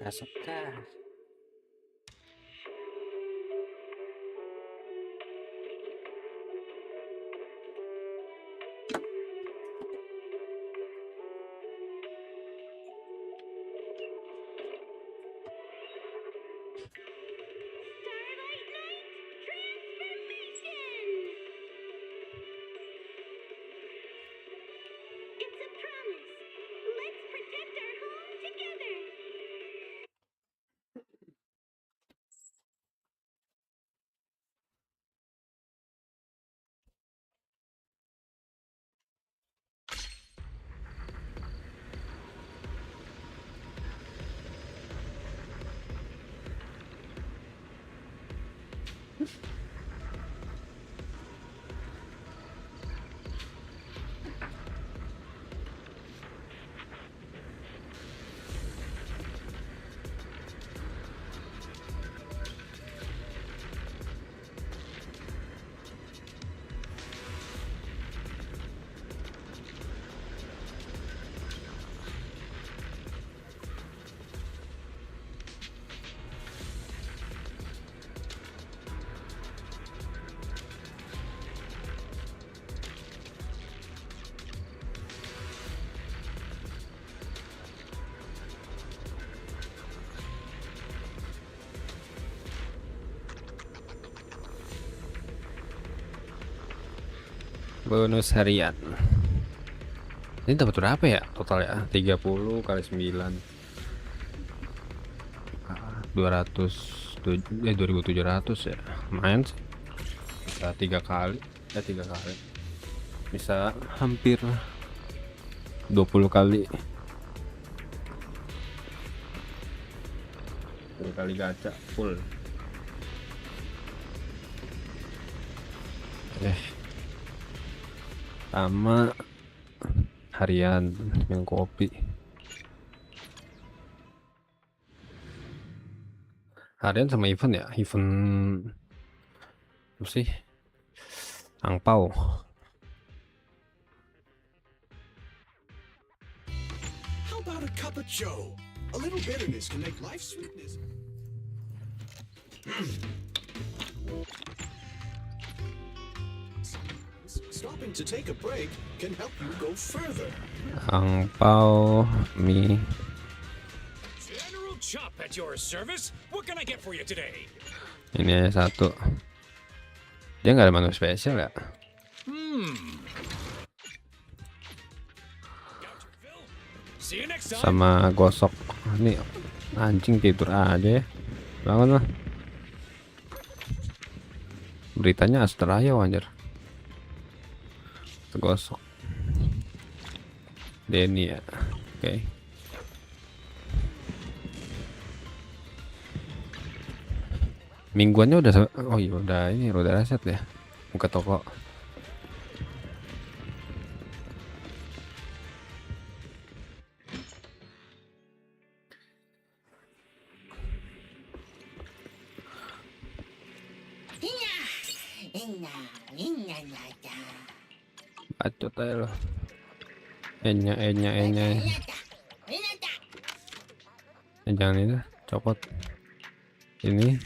Suka. Bonus harian. Ini dapat berapa ya total ya? 30 kali 9. 2.700 ya. Lumayan sih. Bisa 3 kali. 3 kali. Bisa hampir 20 kali. 20 kali gacha full. Sama harian minum kopi. Harian sama event ya, event apa sih? Angpau. How about a cup of joe? A little bitterness can make life sweetness. Stopping to take a break can help you go further. Angpau mie. General Chop at your service. What can I get for you today? Ini aja satu. Dia nggak ada menu spesial ya? See you next time. Sama gosok. Ini anjing tidur aja ya. Bangun lah. Beritanya Astrayo anjir. Tergosok. Denny ya. Oke. Mingguannya udah oh iya udah ini udah reset ya. Buka toko. Bacot aja loh. Enya. Jangan itu, copot. Ini.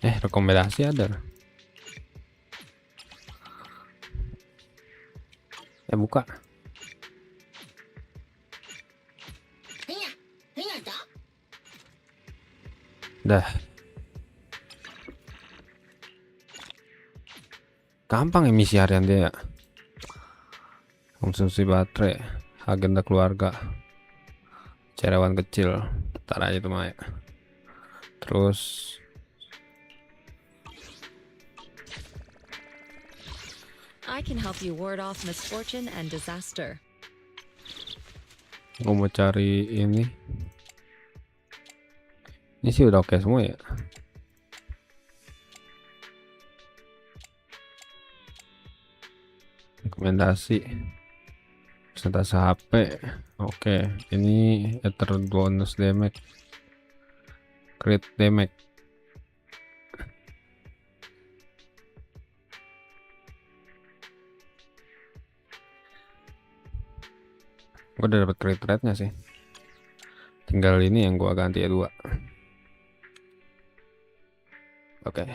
Rekomendasi ada. Buka. Dah. Gampang emisi harian dia. Konsumsi baterai, agenda keluarga, carawan kecil, ntar aja tuh Maya. Terus I can help you ward off misfortune and disaster. Gue mau cari ini. Ini sih udah oke semua ya. Rekomendasi. Persentase HP. Oke, ini ether bonus damage. Crit damage. Gue udah dapet crit rate-nya sih. Tinggal ini yang gua ganti ya 2. Oke.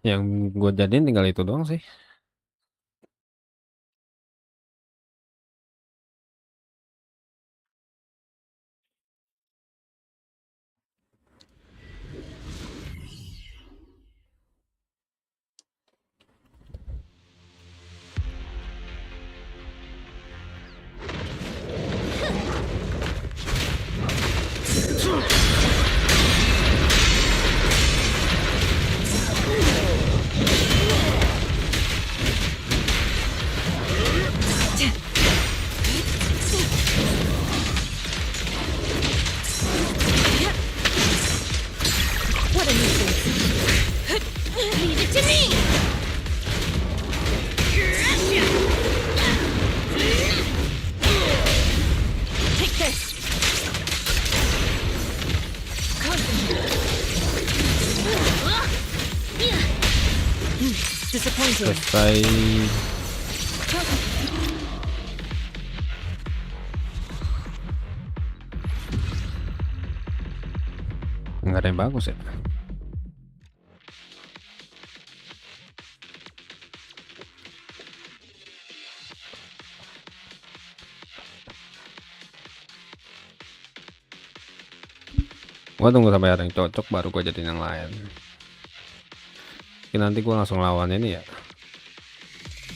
Yang gue jadiin tinggal itu doang sih. What a nuisance! Leave it to me! Take this! Disappointed. Selesai. Nggak ada yang bagus ya. Gua tunggu sampai ada yang cocok baru gua jadiin yang lain. Mungkin nanti gua langsung lawan ini ya.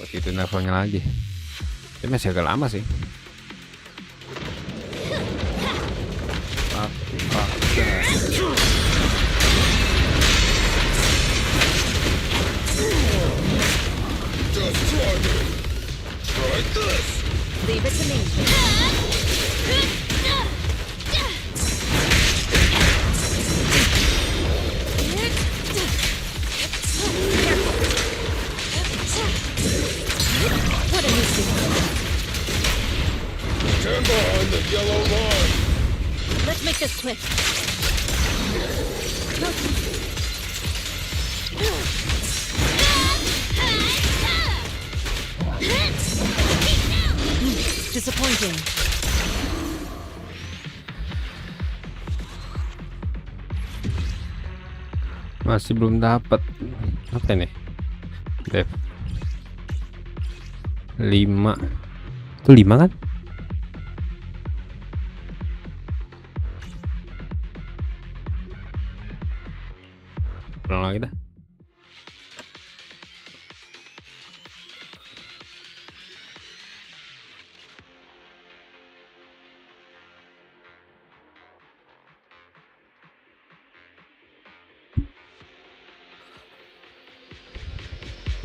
Begitu levelnya lagi. Ini masih agak lama sih. Leave it to me. What a nuisance! Stand behind the yellow line. Let's make this quick. Disappointing. Masih belum dapat. Apa ini? Dev 5. Itu 5 kan? Ulang lagi dah.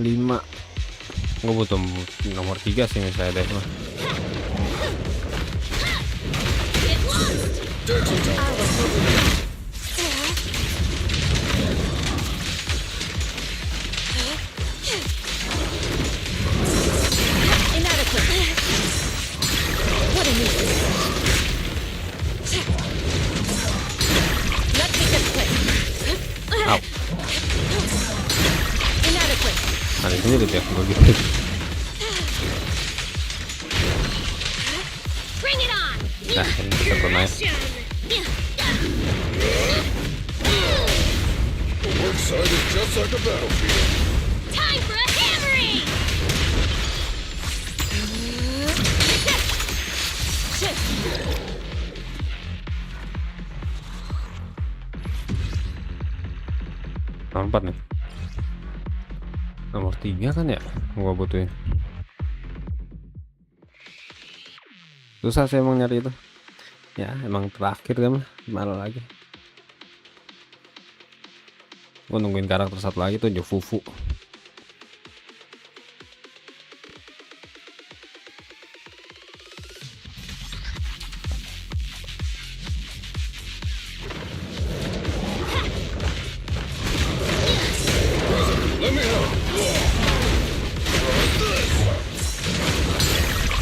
Lima. Gue butuh nomor 3 sih misalnya deh mah. Inadequate. What a nuisance. Let's make this quick. Au. Inadequate. Ada sendiri tuh ya kalau gitu. Bring it on. Nah ini bisa pernah. Workside is just like a battlefield. Time for a hammering. Nomor 4 nih. Nomor 3 kan ya gua butuhin. Susah sih emang nyari itu. Ya emang terakhir kan mah, malah lagi. Gua nungguin karakter satu lagi tuh Fufu.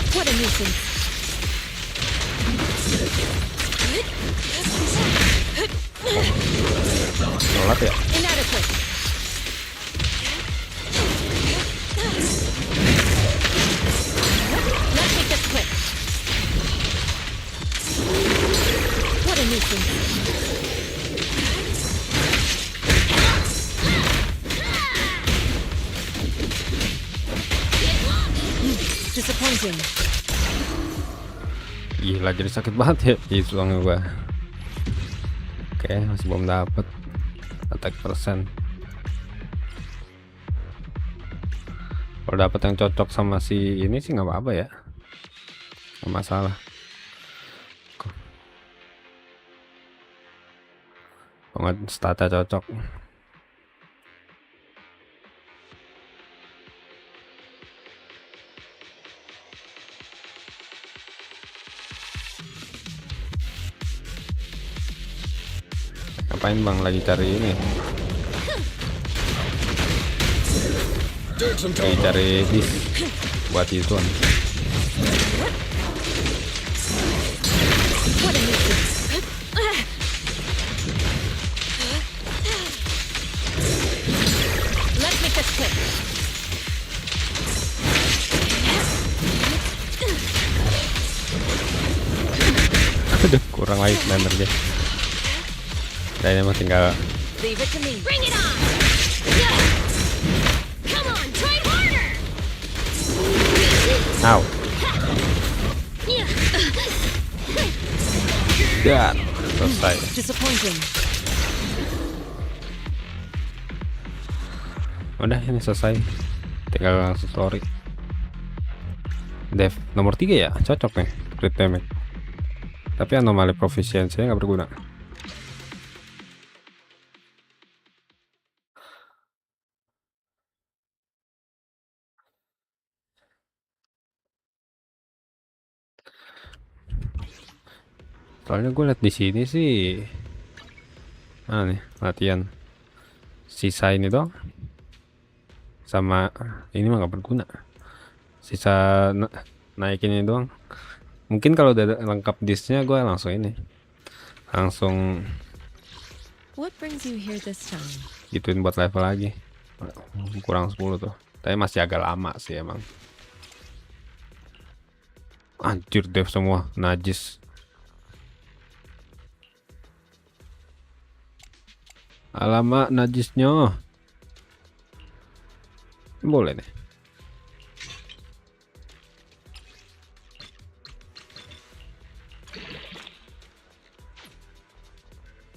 What a nuisance. Sholat ya. Inadequate. Let's make this quick. What a nuisance. Disappointing. Gila jadi sakit banget ya itu gua. Oke, masih belum dapet attack persen. Kalau dapet yang cocok sama si ini sih nggak apa-apa ya, nggak masalah. Banget stata cocok. Ngapain bang lagi cari ini? Lagi cari disk buat ituan. What a nuisance. Let's make this quick. Aduh kurang lagi member dia. Kayaknya mah tinggal. Leave it to me. Bring it on. Come on, try harder. Ow. Dan selesai. Disappointing. Udah ini selesai. Tinggal langsung story. Dev nomor 3 ya, cocok nih crit damage. Tapi anomali proficiency nggak berguna. Soalnya gue liat di sini sih, nih latihan sisa ini dong, sama ini mah nggak berguna. Sisa naikin ini doang. Mungkin kalau udah lengkap disknya gue langsung ini, langsung What brings you here this time? gituin buat level lagi. Kurang 10 tuh. Tapi masih agak lama sih emang. Anjir dev semua najis. Alamak najisnya. Boleh nih.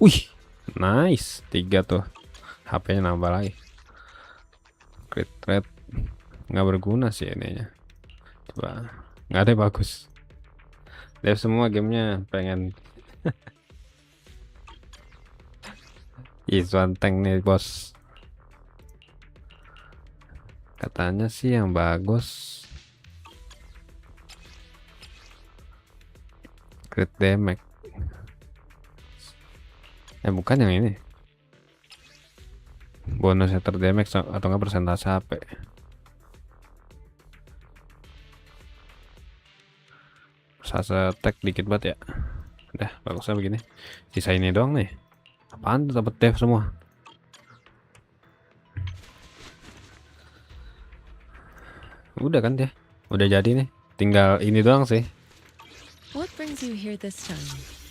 Wih, nice. 3 tuh. HP-nya nambah lagi. Crit rate nggak berguna sih ininya. Coba, nggak ada bagus. Dev semua gamenya pengen. Izuan tank nih bos. Katanya sih yang bagus crit damage. Bukan yang ini. Bonus ter damage atau enggak persentase HP. Persentase attack dikit banget ya. Udah bagusnya begini. Sisa ini doang nih. Apaan tuh dapat dev semua? Udah kan ya? Udah jadi nih. Tinggal ini doang sih. What brings you here this time?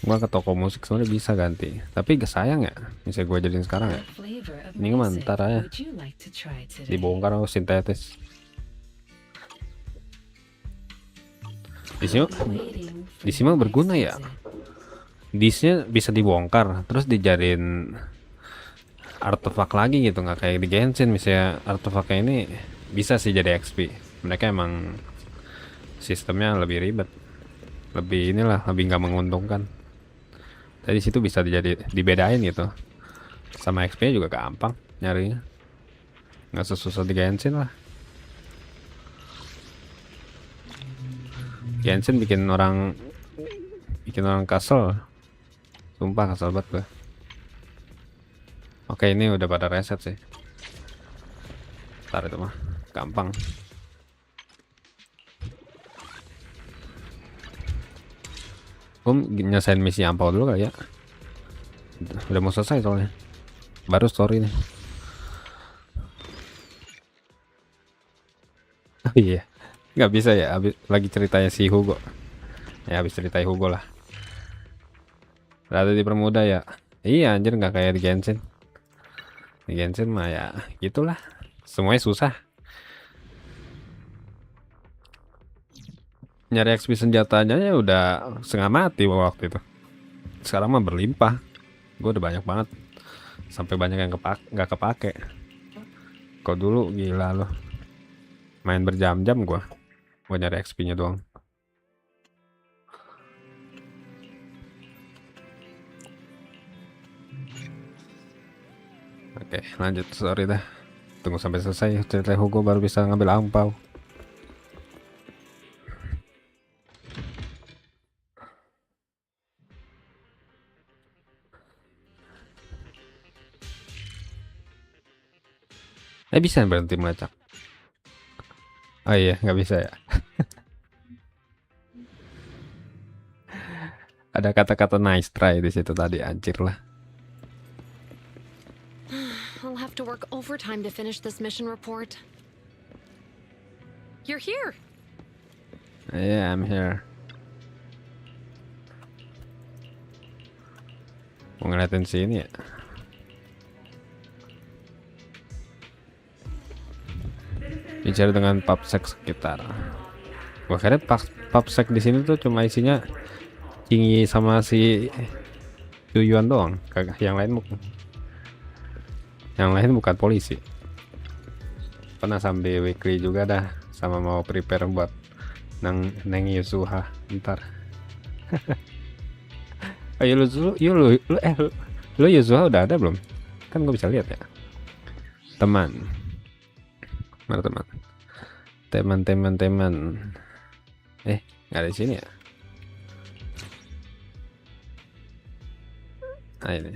Gua ke toko musik sebenarnya bisa ganti. Tapi gak sayang ya. Bisa gua jadiin sekarang ya. Ini mah ntar aja. Dibongkar sama sintetis. Di sini mah berguna ya. Disknya bisa dibongkar terus dijadiin artefak lagi gitu, nggak kayak di Genshin misalnya artefaknya ini bisa sih jadi XP. Mereka emang sistemnya lebih ribet, lebih inilah, lebih nggak menguntungkan. Tadi situ bisa dibedain gitu, sama XP juga gampang nyarinya, nggak sesusah di Genshin lah. Genshin bikin orang kesel, sumpah kesel banget gue. Oke, ini udah pada reset sih. Ntar itu mah gampang. Nyelesain misi ampau dulu kali ya. Udah mau selesai soalnya. Baru story nih. Oh iya. Nggak bisa ya, lagi ceritanya si Hugo. Ya habis ceritain Hugo lah. Rada dipermudah ya. Iya anjir, nggak kayak di Genshin. Di Genshin mah ya gitulah. Semuanya susah. Nyari XP senjatanya ya udah setengah mati waktu itu. Sekarang mah berlimpah. Gue udah banyak banget. Sampai banyak yang nggak kepake. Kok dulu gila loh. Main berjam-jam gue nyari XP-nya doang. Oke, lanjut. Sorry dah. Tunggu sampai selesai cerita Hugo baru bisa ngambil ampau. Bisa berhenti melacak. Oh iya, nggak bisa ya. Ada kata-kata nice try di situ tadi, anjir lah. I'll have to work overtime to finish this mission report. You're here. Yeah, I'm here. Mau ngeliatin sini ya. Bicara dengan papsek sekitar. Gua kira papsek di sini tuh cuma isinya Tinggi sama si Yuyuan doang, kagak yang lain bukan polisi. Pernah sampai weekly juga dah, sama mau prepare buat Neng Yusuha ntar. Ayo lu Yusuha udah ada belum? Kan gue bisa lihat ya. Teman. Mana teman? Teman. Nggak ada di sini ya. Nah ini.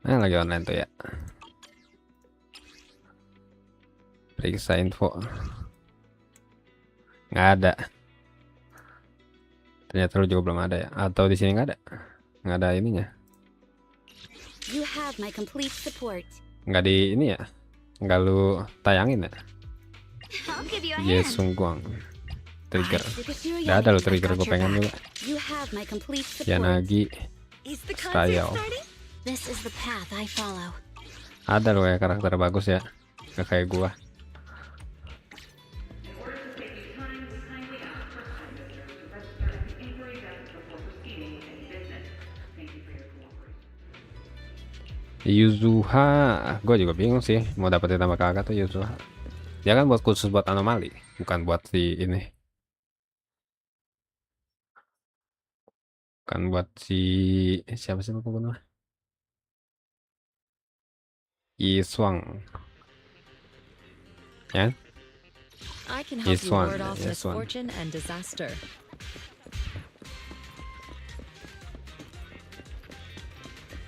Lagi online tuh ya. Periksa info. Nggak ada. Ternyata lu juga belum ada ya. Atau di sini nggak ada. Nggak ada ininya. You have my complete support. Nggak di ini ya. Nggak lu tayangin ya. I'll give you a hand. Sungguang. Trigger. Nggak ada lo trigger, gue pengen juga. You have my complete support. Yanagi. Is the Style. concert starting? This is the path I follow. Ada loh ya karakter bagus ya. Nggak kayak gua. Yuzuha, gue juga bingung sih mau dapetin nama kakak tuh Yuzuha. Dia kan buat khusus buat anomali, bukan buat si ini. Bukan buat si siapa sih pembunuh? Yiswang. Ya? I can help you One, ward off yes, one. misfortune and disaster.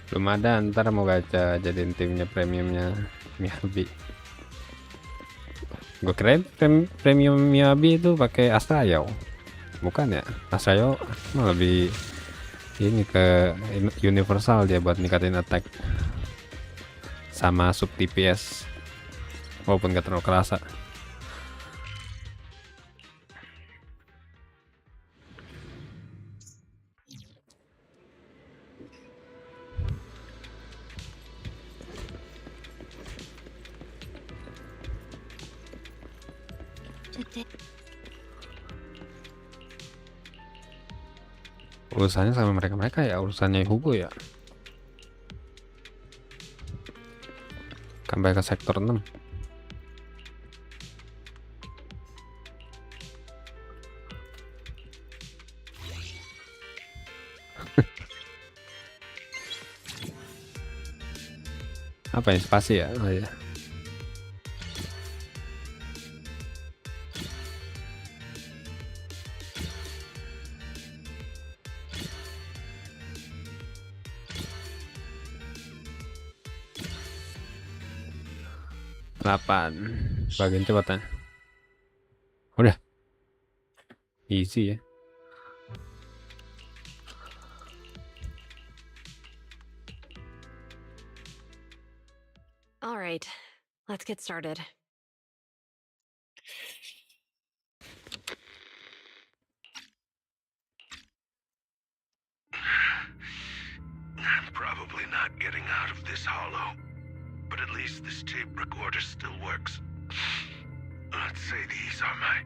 Belum ada, ntar mau gacha jadiin timnya premiumnya Miyabi. Gue keren premium Miyabi itu pakai Astrayo. Bukan ya? Astrayo mah lebih ini ke universal, dia buat ningkatin attack sama sub TPS walaupun gak terlalu kerasa. Urusannya sama mereka ya, urusannya Hugo ya. Sampai ke sektor 6. Apa ya, spasi ya? Oh ya. Delapan. Bagian cepatnya. Udah. Easy ya. All right, let's get started. I'm probably not getting out of this hollow, but at least this tape recorder still works. Let's say these are my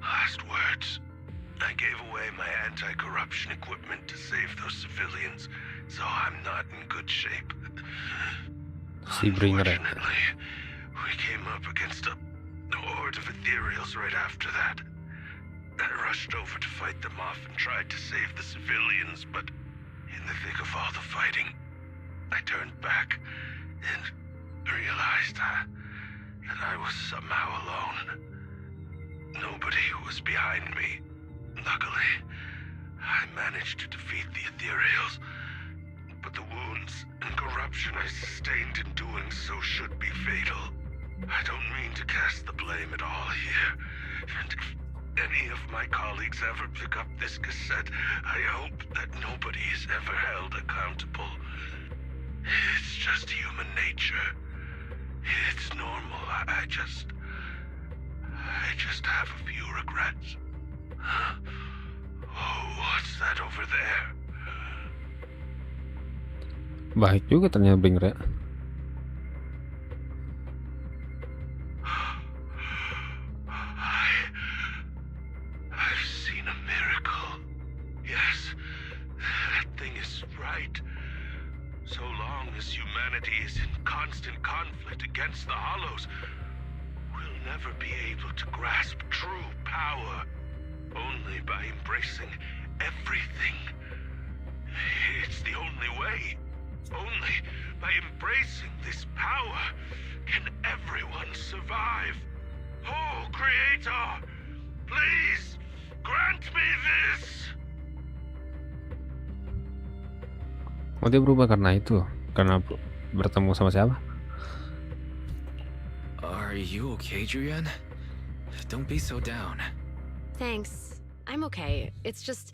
last words. I gave away my anti-corruption equipment to save those civilians, so I'm not in good shape. Si Bringer ya. Unfortunately, we came up against a horde of ethereals right after that. I rushed over to fight them off and tried to save the civilians, but in the thick of all the fighting, I turned back and realized that I was somehow alone. Nobody was behind me. Luckily, I managed to defeat the ethereals, but the wounds and corruption I sustained in doing so should be fatal. I don't mean to cast the blame at all here, and if any of my colleagues ever pick up this cassette, I hope that nobody is ever held accountable. It's just human nature. It's normal. I just have a few regrets. Oh, what's that over there? Baik juga ternyata Bringer ya. I've seen a miracle. Yes, that thing is right. So long as humanity is in constant conflict against the Hollows, we'll never be able to grasp true power. Only by embracing everything. It's the only way. Only by embracing this power can everyone survive. Oh, Creator, please grant me this. Oh, dia berubah karena itu. Karena bertemu sama siapa? Are you okay, Julian? Don't be so down. Thanks. I'm okay. It's just,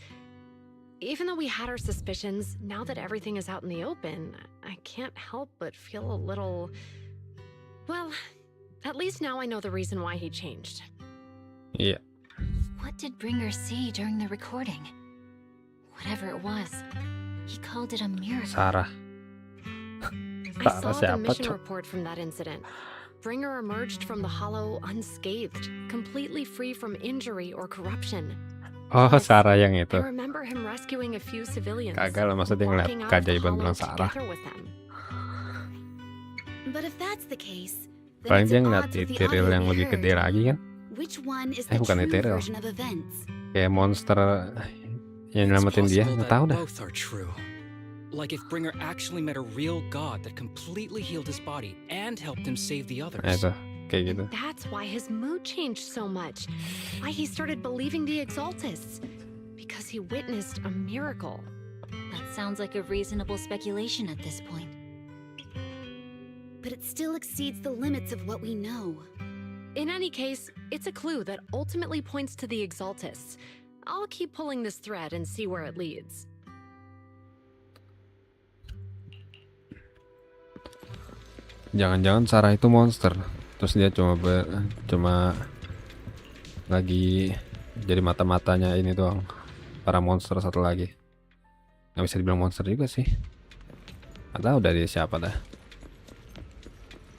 even though we had our suspicions, now that everything is out in the open, I can't help but feel a little... Well, at least now I know the reason why he changed. Iya. What did Bringer see during the recording? Whatever it was, he called it a miracle. Sarah. I saw Sarah the siapa, mission Cok? report from that incident. Bringer emerged from the hollow unscathed, completely free from injury or corruption. Oh, Yes, Sarah yang I itu. remember him rescuing a few civilians. Kagak lah, masa dia ngeliat walking out of the keajaiban hollow bilang Sarah. together with them. But if that's the case, then Paling it's dia at ngeliat odds with the ethereal audio yang we lebih gede heard. lagi kan. Which one is Eh, the bukan true ethereal. version of events? Kayak monster yang It's nyelamatin dia. possible Nggak that tahu dah. both are true. Like if Bringer actually met a real god that completely healed his body and helped him save the Nah, others. itu. Kayak gitu. That's why his mood changed so much. Why he started believing the Exaltists. Because he witnessed a miracle. That sounds like a reasonable speculation at this point. But it still exceeds the limits of what we know. In any case, it's a clue that ultimately points to the Exaltists. I'll keep pulling this thread and see where it leads. Jangan-jangan Sarah itu monster. Terus dia cuma lagi jadi mata-matanya ini doang. Para monster satu lagi. Nggak bisa dibilang monster juga sih. Nggak tahu dari siapa dah.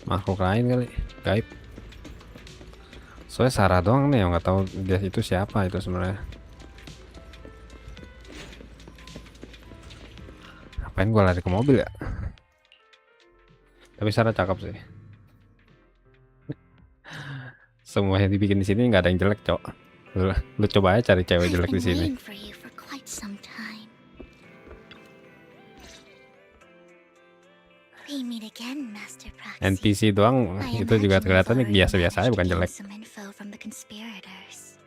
Makhluk lain kali, gaib. Soalnya Sarah doang nih yang nggak tahu dia itu siapa itu sebenarnya. Ngapain gua lari ke mobil ya? Tapi Sarah cakep sih. semua yang dibikin di sini nggak ada yang jelek, Cok. Lu coba aja cari cewek I've jelek di been sini. waiting for you for quite some time. We meet again, Master Proxy. NPC doang I itu juga imagine you've kelihatannya already biasa-biasa aja, managed bukan to gain jelek. some info from the conspirators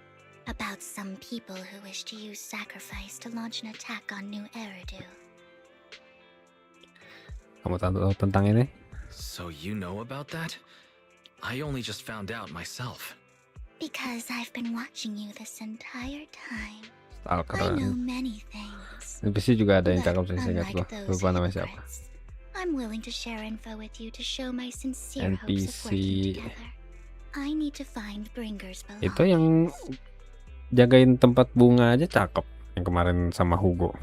about some people who wish to use sacrifice to launch an attack on New Eridu. Kamu tahu tentang ini? So you know about that? I only just found out myself. Because I've been watching you this entire time. Stalker. I know many things. NPC juga ada yang But cakep sih, saya unlike lupa those namanya siapa. hypocrites, I'm willing to share info with you to show my sincere hopes of working NPC together. I need to find Bringer's itu yang jagain tempat bunga aja cakep, yang kemarin sama Hugo.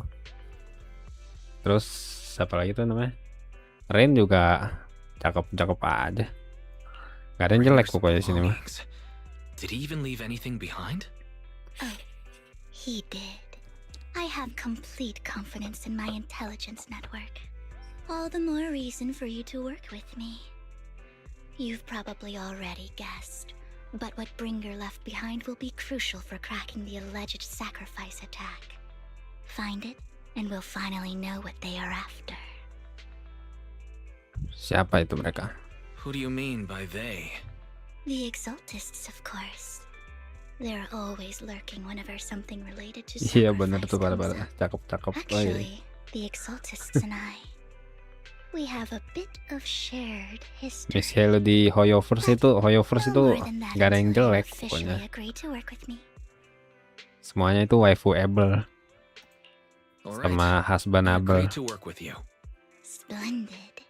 Terus siapa lagi tuh namanya? Rain juga cakep aja. Gak ada yang jelek pokoknya di sini mah. Did he even leave anything behind? Oh, he did. I have complete confidence in my intelligence network. All the more reason for you to work with me. You've probably already guessed, but what Bringer left behind will be crucial for cracking the alleged sacrifice attack. Find it, and we'll finally know what they are after. Siapa itu mereka? Who do you mean by they? The Exaltists, of course. They're always lurking whenever something related to Iya bener sacrifice tuh comes pada up. cakep. Oh, iya. Actually, the Exaltists and I, we have a bit of shared history. Misalnya di Hoyoverse itu gak ada yang jelek pokoknya. Semuanya itu waifu-able sama husbandable. Great to work with you. Splendid.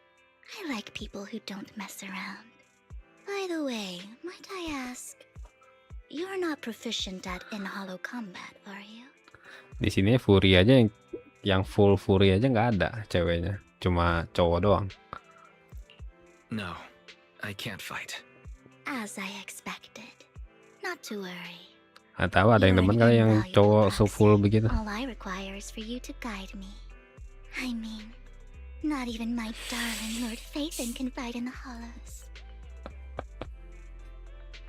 I like people who don't mess around. By the way, might I ask, you're not proficient at in-hollow combat, are you? Di sini Fury aja yang full Fury aja nggak ada ceweknya, cuma cowok doang. No, I can't fight. As I expected. Not to worry. Atau ada yang demen kali yang cowok so full begitu. All I require is for you to guide me. I mean, not even my darling Lord Phaethon can fight in the hollows.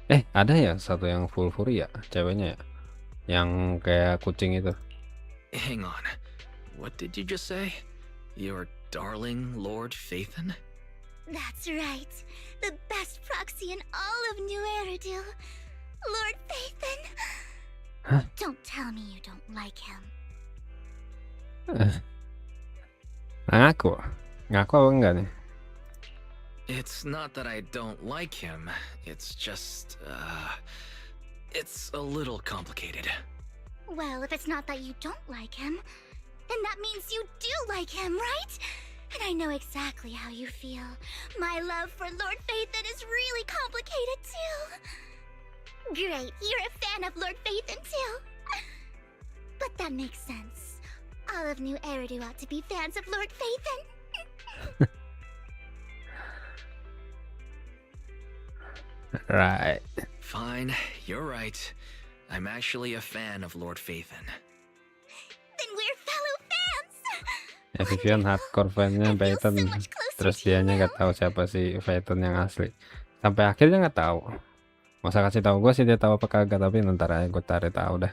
Ada ya satu yang full Fury ya, ceweknya ya, yang kayak kucing itu. Hang on. What did you just say? Your darling Lord Phaethon? That's right. The best proxy in all of New Eridu. Lord Phaethon. Huh? Don't tell me you don't like him. Ngaku apa enggak nih? It's not that I don't like him. It's just, it's a little complicated. Well, if it's not that you don't like him, then that means you do like him, right? And I know exactly how you feel. My love for Lord Phaethon is really complicated too. Great, you're a fan of Lord Phaethon too. But that makes sense. All of New Eridu ought to be fans of Lord Phaethon. Right. Fine, you're right. I'm actually a fan of Lord Phaethon. Then we're fellow fans. Ya Vivian hardcore fannya Phaethon, terus dianya nggak tahu siapa sih Phaethon yang asli. Sampai akhirnya nggak tahu. Masa kasih tahu gue sih dia tahu apa kagak, tapi ntar aja gue tarik tahu dah.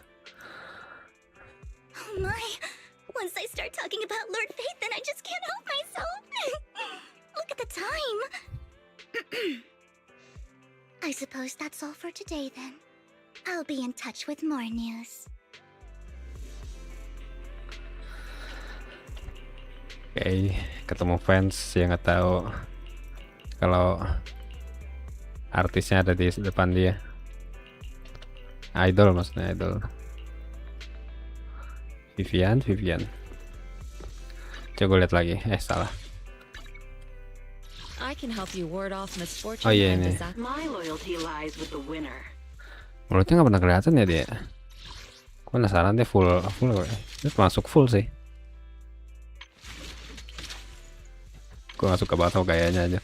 Oh my! Once I start talking about Lord Phaethon, I just can't help myself. Look at the time. I suppose that's all for today then. I'll be in touch with more news. Oke, ketemu fans yang nggak tahu kalau artisnya ada di depan dia. Idol maksudnya, idol. Vivian. Coba gue lihat lagi. Salah. I can help you ward off misfortune Oh iya and ini. disaster. My loyalty lies with the winner. Mulutnya nggak pernah kelihatan ya dia. Gue penasaran dia full gue. Dia masuk full sih. Gue gak suka banget sama gayanya aja.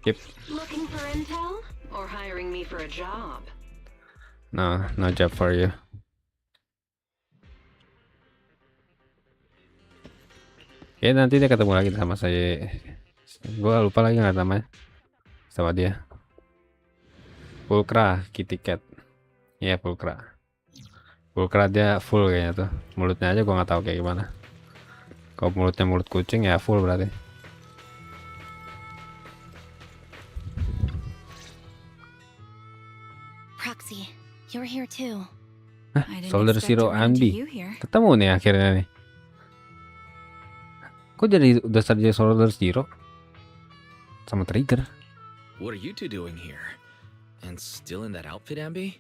Skip. Looking for intel or hiring me for a job? No job for you. Oke, nanti dia ketemu lagi sama saya. Gue lupa lagi nggak namanya sama dia. Pulkra, Kitty Cat. Iya, Pulkra. Pulkra dia full kayaknya tuh. Mulutnya aja gua nggak tahu kayak gimana. Kalau mulutnya mulut kucing ya full berarti. Proxy, you're here too. Soldier Zero Andy. Ketemu nih akhirnya nih. Kok udah jadi Soldier Zero? Sama Trigger. What are you two doing here? And still in that outfit, Ambi?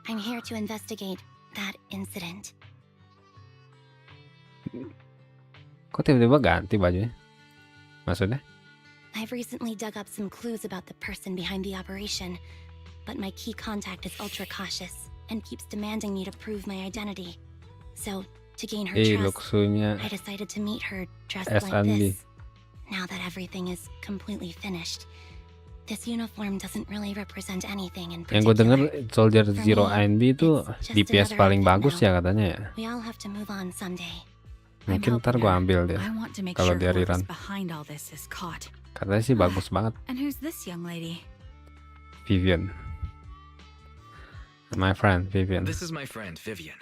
I'm here to investigate that incident. Kok tiba-tiba ganti bajunya? Maksudnya? I've recently dug up some clues about the person behind the operation, but my key contact is ultra cautious and keeps demanding me to prove my identity. So, to gain her trust, Luxunya I decided to meet her dressed S. like Andy. this. Now that everything is completely finished, this uniform doesn't really represent anything in Yang gue denger particular. Soldier For Zero me, Andy itu it's just DPS another paling outfit bagus now. ya katanya ya. We all have to move on someday. Mungkin ntar gue ambil deh. I want to make kalau sure dia whoever's rerun. behind all this is caught. Katanya sih bagus banget. And who's this young lady? Vivian. My friend Vivian. This is my friend, Vivian.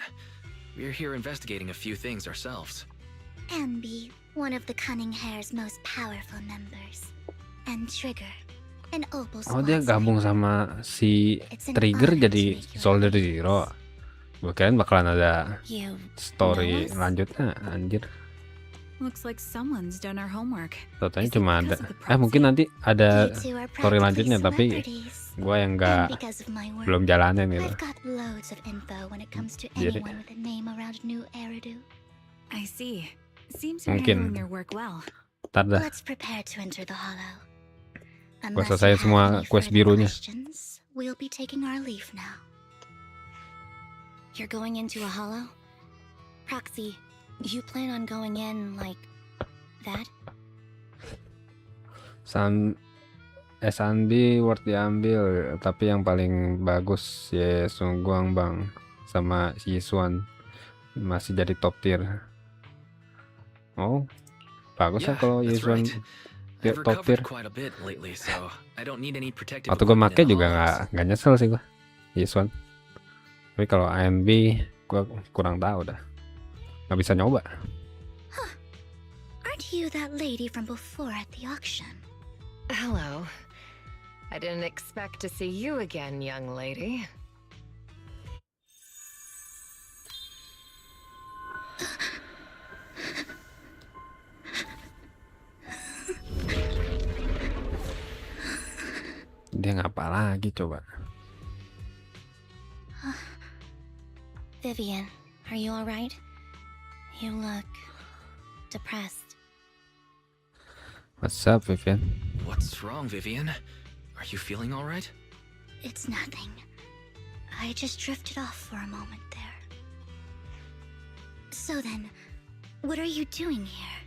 We're here investigating a few things ourselves. Ambi, one of the Cunning Hair's most powerful members. And Trigger, an Opal Oh, dia gabung sama si It's an Trigger honor jadi to meet you, Soldier Ambi. Zero. Gue kirain bakalan ada You story know us? lanjutnya, anjir. Looks like someone's done our homework. Totalnya Is it cuma ada. because of the proxy? Mungkin nanti ada You two are story practically lanjutnya, tapi celebrities. gue yang And nggak because of my work, belum jalanin gitu. I've got loads of info when it comes to Jadi- anyone with a name around New Eridu. I see. Seems you're Mungkin. handling your work well. Ntar dah. Let's prepare to enter the hollow. Gua Unless selesai you have semua any quest further birunya. questions, we'll be taking our leave now. You're going into a hollow? Proxy, you plan on going in like that? S&B worth diambil, tapi yang paling bagus ya Sungguang Bang sama Yisuan masih jadi top tier. Oh, bagus ya Yeah, kalau that's Yisuan right. I've top tier. recovered quite a bit lately, so I don't need any protective Waktu gue equipment make in the juga halls. nggak nyesel sih gue Yisuan. Tapi kalau AMB gue kurang tahu dah, nggak bisa nyoba. Aren't you that lady from before at the auction? Hello. I didn't expect to see you again, young lady. Dia ngapa lagi coba? Vivian, are you alright? You look depressed. What's up, Vivian? What's wrong, Vivian? Are you feeling all right? It's nothing. I just drifted off for a moment there. So then, what are you doing here?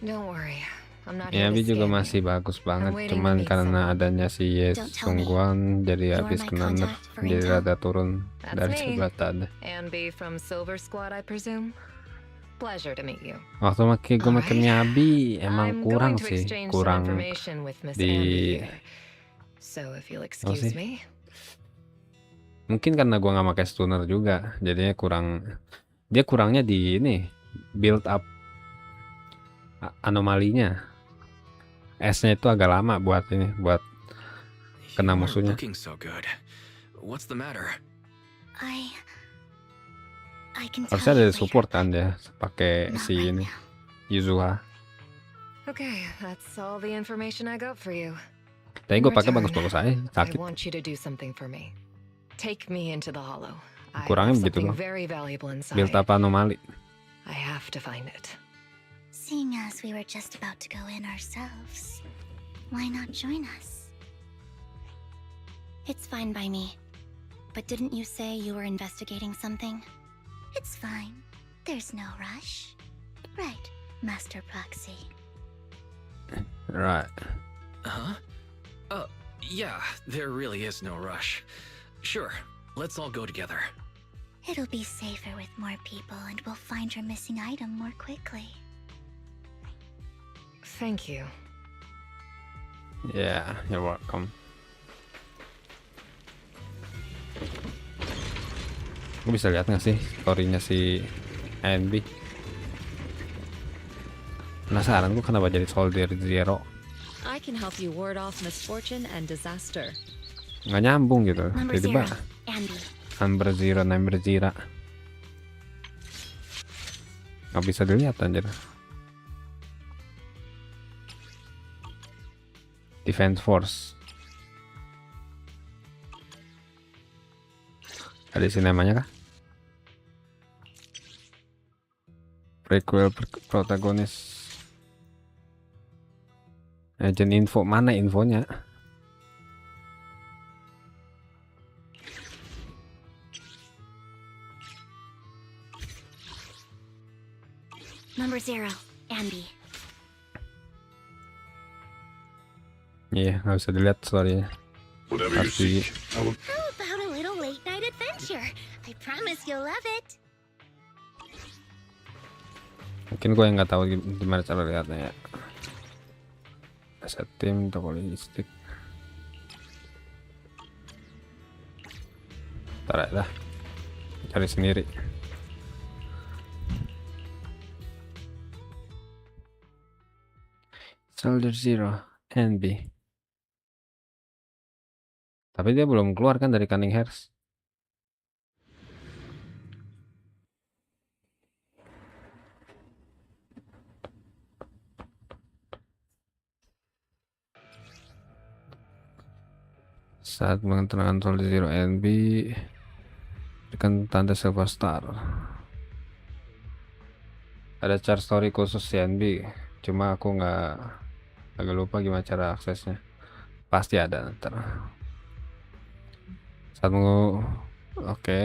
Don't worry. I'm not Ya, here Bi to juga scare you. masih bagus banget, waiting to cuman meet karena someone. adanya si Yes Don't tell me. Sungguan jadi You are habis my kena nerf, contact for jadi intel. rada turun That's dari me. sebelah tadi. Ambi from Silver Squad, I presume. Pleasure to meet you. Waktu gue makin Alright. nyabi emang I'm kurang going to sih, exchange kurang some information with Miss di- Ambi here. So if you'll excuse sih? me. mungkin karena gue nggak pakai stunner juga, jadinya kurangnya di ini build up anomalinya. S-nya itu agak lama buat kena You aren't musuhnya. looking so good. What's the matter? I can tell Harusnya you ada later, support kan dia pakai not si right ini now. Yuzuha. Okay, that's all the information I got for you. Tapi In gue pakai return, bagus-bagus aja, I sakit. want you to do something for me. Take me into the hollow. I Kurangnya have begitu something doang. very valuable inside. Build up anomali. I have to find it. Seeing as we were just about to go in ourselves, why not join us? It's fine by me. But didn't you say you were investigating something? It's fine. There's no rush. Right, Master Proxy. Right. Huh? Yeah, there really is no rush. Sure, let's all go together. It'll be safer with more people and we'll find your missing item more quickly. Thank you. Yeah, you're welcome. Aku bisa lihat nggak sih storynya si NB? Penasaran gue kenapa jadi Soldier Zero. I can help you ward off misfortune and disaster. Nggak nyambung gitu. Number Tiba-tiba 0, Andy. number zero. Nggak bisa dilihat anjir. Defense Force. Ada isi namanya kah? Prequel protagonis. Agent info, mana infonya? Number 0, Andy. Iya, nggak bisa dilihat storynya. Whatever you Harus di seek, I will. How about a little late night adventure? I promise you'll love it. mungkin gue yang nggak tahu gimana cara lihatnya ya. Aset tim, toko logistik. Ntar ya dah, cari sendiri. Soldier Zero NB. Tapi dia belum keluar kan dari Cunning Hairs. Saat mengenterangkan Soldier Zero NB berikan tanda Silver Star. Ada chart story khusus NB, cuma aku agak lupa gimana cara aksesnya. Pasti ada ntar. Saat mau oke,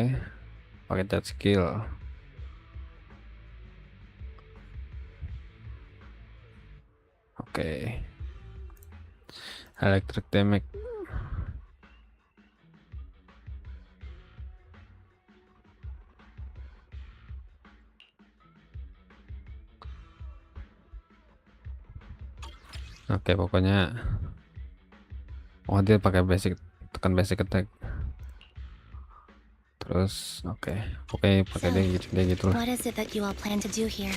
pakai chat skill. Oke. Electric damage. Oke, pokoknya dia pakai tekan basic attack. Terus oke pakai dia gitu lah. What is it that you all plan to do here?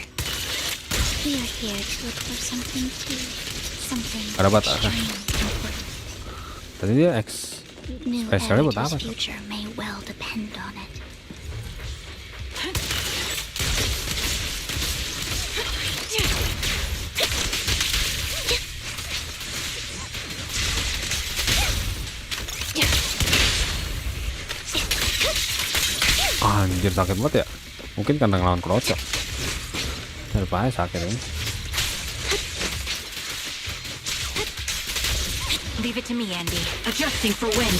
We are here to look for something too. Something Ada batasan. shiny and important. Tadi dia X New spesialnya buat Heritage apa tuh? future may well depend on it. Anjir sakit banget ya. Mungkin karena ngelawan krocok. Daripada sakit ini. Leave it to me, Andy. Adjusting for wind.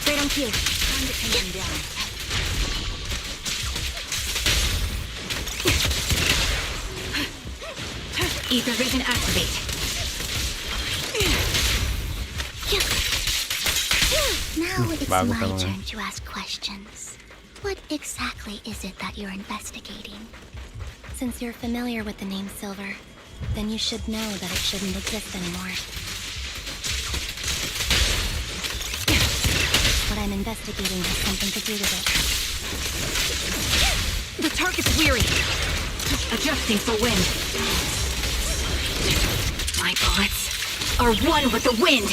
Right on cue. Time to pin them down. Ether vision activate. Now it's bagus my emang ya. turn to ask questions. What exactly is it that you're investigating? Since you're familiar with the name Silver, then you should know that it shouldn't exist anymore. What I'm investigating has something to do with it. The target's weary. Adjusting for wind. My bullets are one with the wind.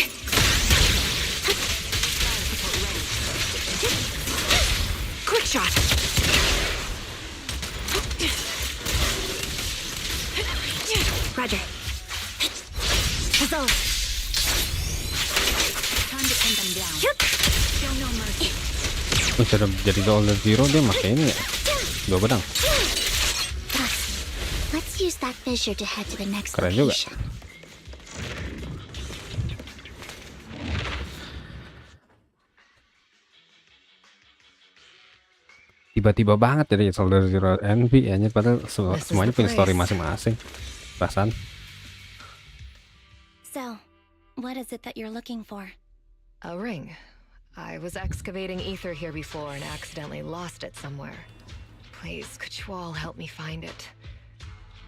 Quick shot. Roger. Hugo. Time to pin them down. Show no mercy. Cara jadi Soldier Zero dia pakai ini ya. Dua pedang. Let's use that fissure to head to the next Keren juga. location. Tiba-tiba banget dari Soldier Zero NB ya, padahal This is semuanya the punya story place. masing-masing. Perasaan. So, what is it that you're looking for? A ring. I was excavating ether here before and accidentally lost it somewhere. Please, could you all help me find it?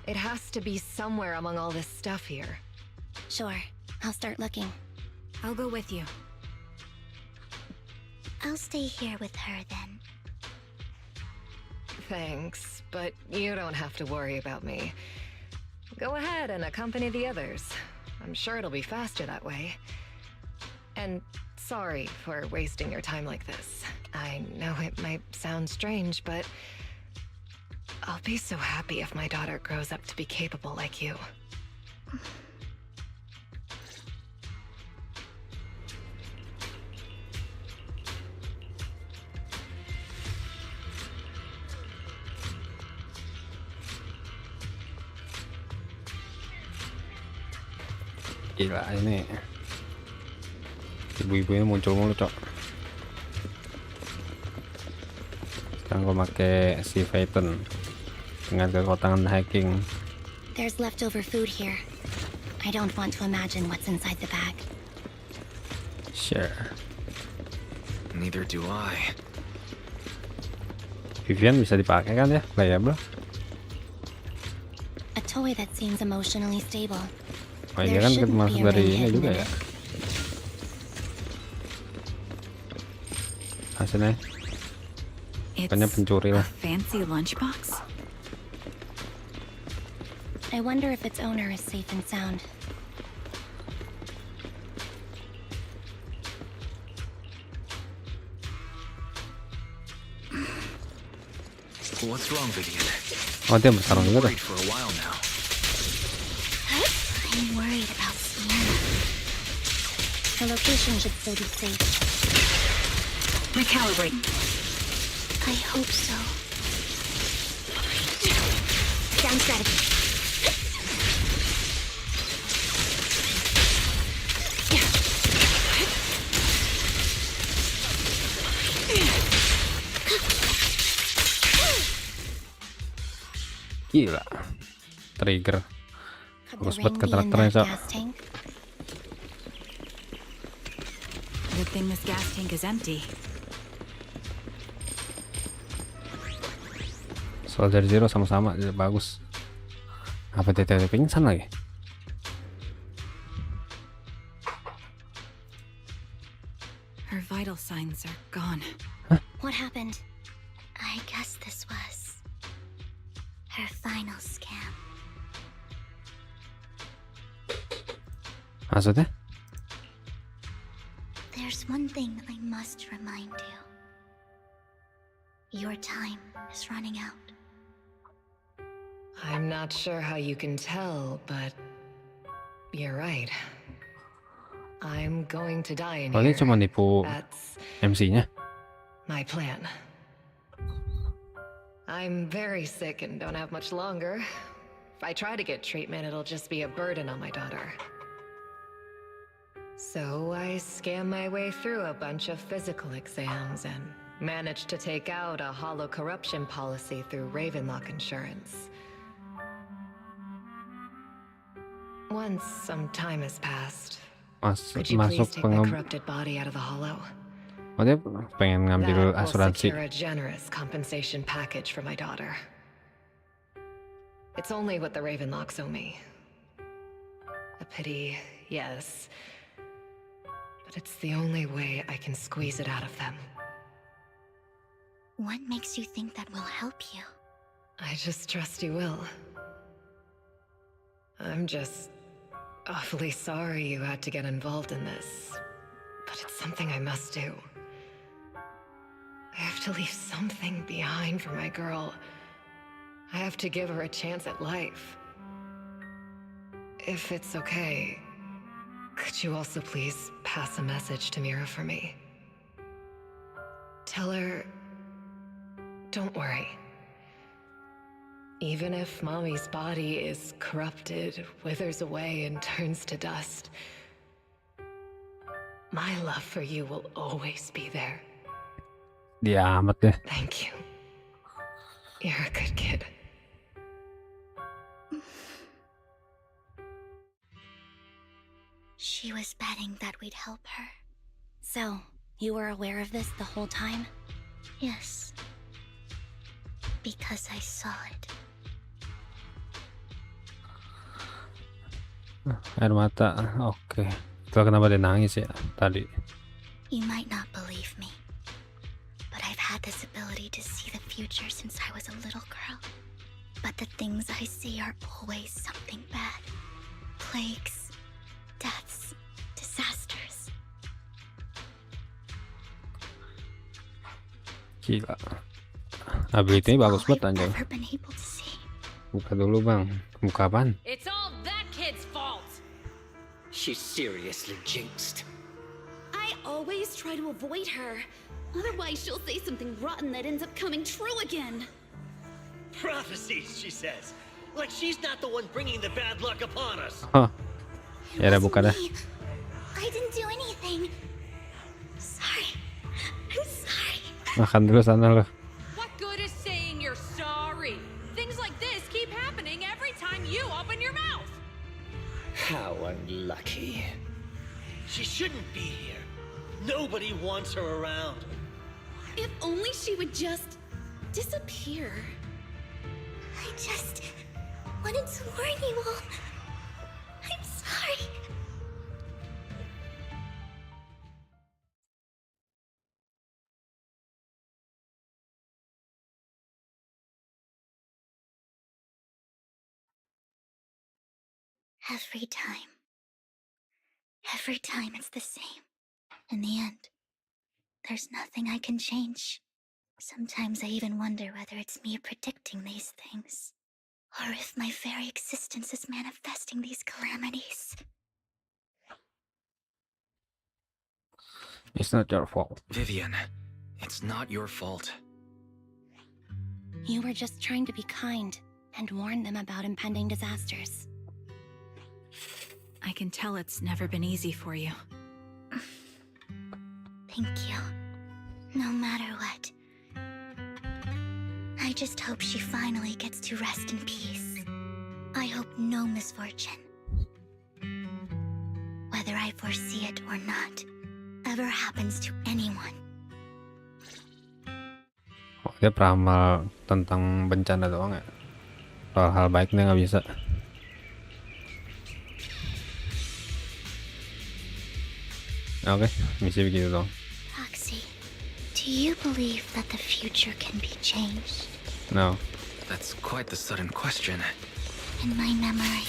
It has to be somewhere among all this stuff here. Sure, I'll start looking. I'll go with you. I'll stay here with her then. Thanks, but you don't have to worry about me. Go ahead and accompany the others. I'm sure it'll be faster that way. And sorry for wasting your time like this. I know it might sound strange, but I'll be so happy if my daughter grows up to be capable like you. Gila ini. Ibu-ibunya muncul mulu, Cok. Sekarang gue pakai si Phaeton dengan kekuatan hacking. There's leftover food here. I don't want to imagine what's inside the bag. Sure. Neither do I. Vivian bisa dipakai kan ya? Playable. A toy that seems emotionally stable. Oh iya kan masuk dari ini juga ya. Hasilnya banyak pencuri lah. Fancy lunchbox. I wonder if its owner is safe and sound. What's wrong, Vivian? Oh dia bertarung juga tuh. Worried for a while now. I'm worried about Sienna. Her location should still be safe. Recalibrate. I hope so. Down strategy. Gila. Trigger. Bagus banget ke karakternya, Cok. Good thing this gas tank is empty. Soldier Zero sama-sama bagus. Apa dia pingsan lagi? Her vital signs are gone. What happened? I guess this was her final scam. Maksudnya? There's one thing I must remind you. Your time is running out. I'm not sure how you can tell, but you're right. I'm going to die in Oh, ini here. cuma nipu That's MC-nya. my plan. I'm very sick and don't have much longer. If I try to get treatment, it'll just be a burden on my daughter. So I scam my way through a bunch of physical exams and managed to take out a hollow corruption policy through Ravenlock Insurance. Once some time has passed, could you please take my corrupted body out of the hollow? Oh, dia pengen ngambil That will asuransi. secure a generous compensation package for my daughter. It's only what the Ravenlocks owe me. A pity, yes. But it's the only way I can squeeze it out of them. What makes you think that will help you? I just trust you will. I'm just awfully sorry you had to get involved in this. But it's something I must do. I have to leave something behind for my girl. I have to give her a chance at life. If it's okay, could you also please pass a message to Mira for me? Tell her, don't worry. Even if Mommy's body is corrupted, withers away, and turns to dust, my love for you will always be there. Dia amat deh. Thank you. You're a good kid. She was betting that we'd help her. So, You were aware of this the whole time? Yes. Because I saw it. Air mata. Oke. Itulah kenapa dia nangis ya tadi. You might not believe me, but I've had this ability to see the future since I was a little girl. But the things I see are always something bad. Plagues, deaths, disasters. Gila. Ability bagus banget anjir. I've never been able to see. Buka dulu bang. Buka apaan? It's all that kid's fault. She's seriously jinxed. I always try to avoid her. Otherwise, she'll say something rotten that ends up coming true again. Prophecies, she says. Like she's not the one bringing the bad luck upon us. Hah. Ya udah buka dah. I didn't do anything. Sorry. I'm sorry. Makan dulu sana lo. What good is saying you're sorry? Things like this keep happening every time you open your mouth. How unlucky. She shouldn't be here. Nobody wants her around. If only she would just disappear. I just wanted to warn you all. I'm sorry. Every time it's the same. In the end, there's nothing I can change. Sometimes I even wonder whether it's me predicting these things, or if my very existence is manifesting these calamities. It's not your fault. Vivian, it's not your fault. You were just trying to be kind and warn them about impending disasters. I can tell it's never been easy for you. Thank you. No matter what. I just hope she finally gets to rest in peace. I hope no misfortune, whether I foresee it or not, ever happens to anyone. Oh, dia peramal tentang bencana doang ya? Hal-hal baik dia nggak bisa. Oke, misi begitu dong. Foxy, do you believe that the future can be changed? No. That's quite the sudden question. In my memory,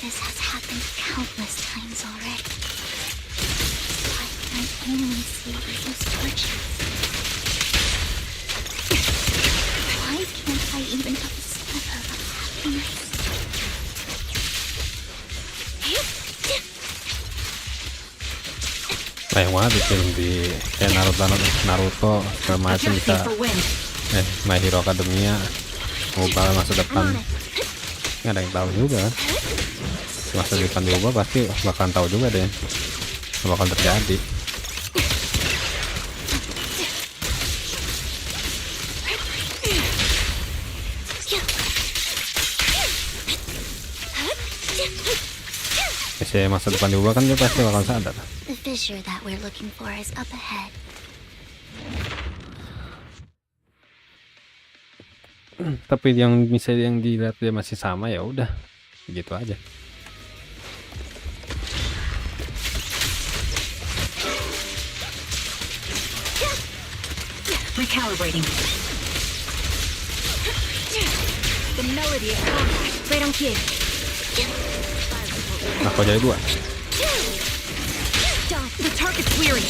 this has happened countless times already. Why can I only see misfortunes? Why can't I even have a sliver of happiness? Sayang banget di film di kayak Naruto segala macam bisa My Hero Academia ngubah masa depan. Nggak ada yang tahu juga. Masa depan diubah pasti bakalan tahu juga deh. Bakal terjadi. Masa depan diubah kan dia pasti bakal sadar. The fissure that we're looking for is up ahead. Tapi yang misalnya yang dilihat dia masih sama ya udah begitu aja. Recalibrating. The melody of combat. Right on kid. Nah, kok jadi dua? The target's weary.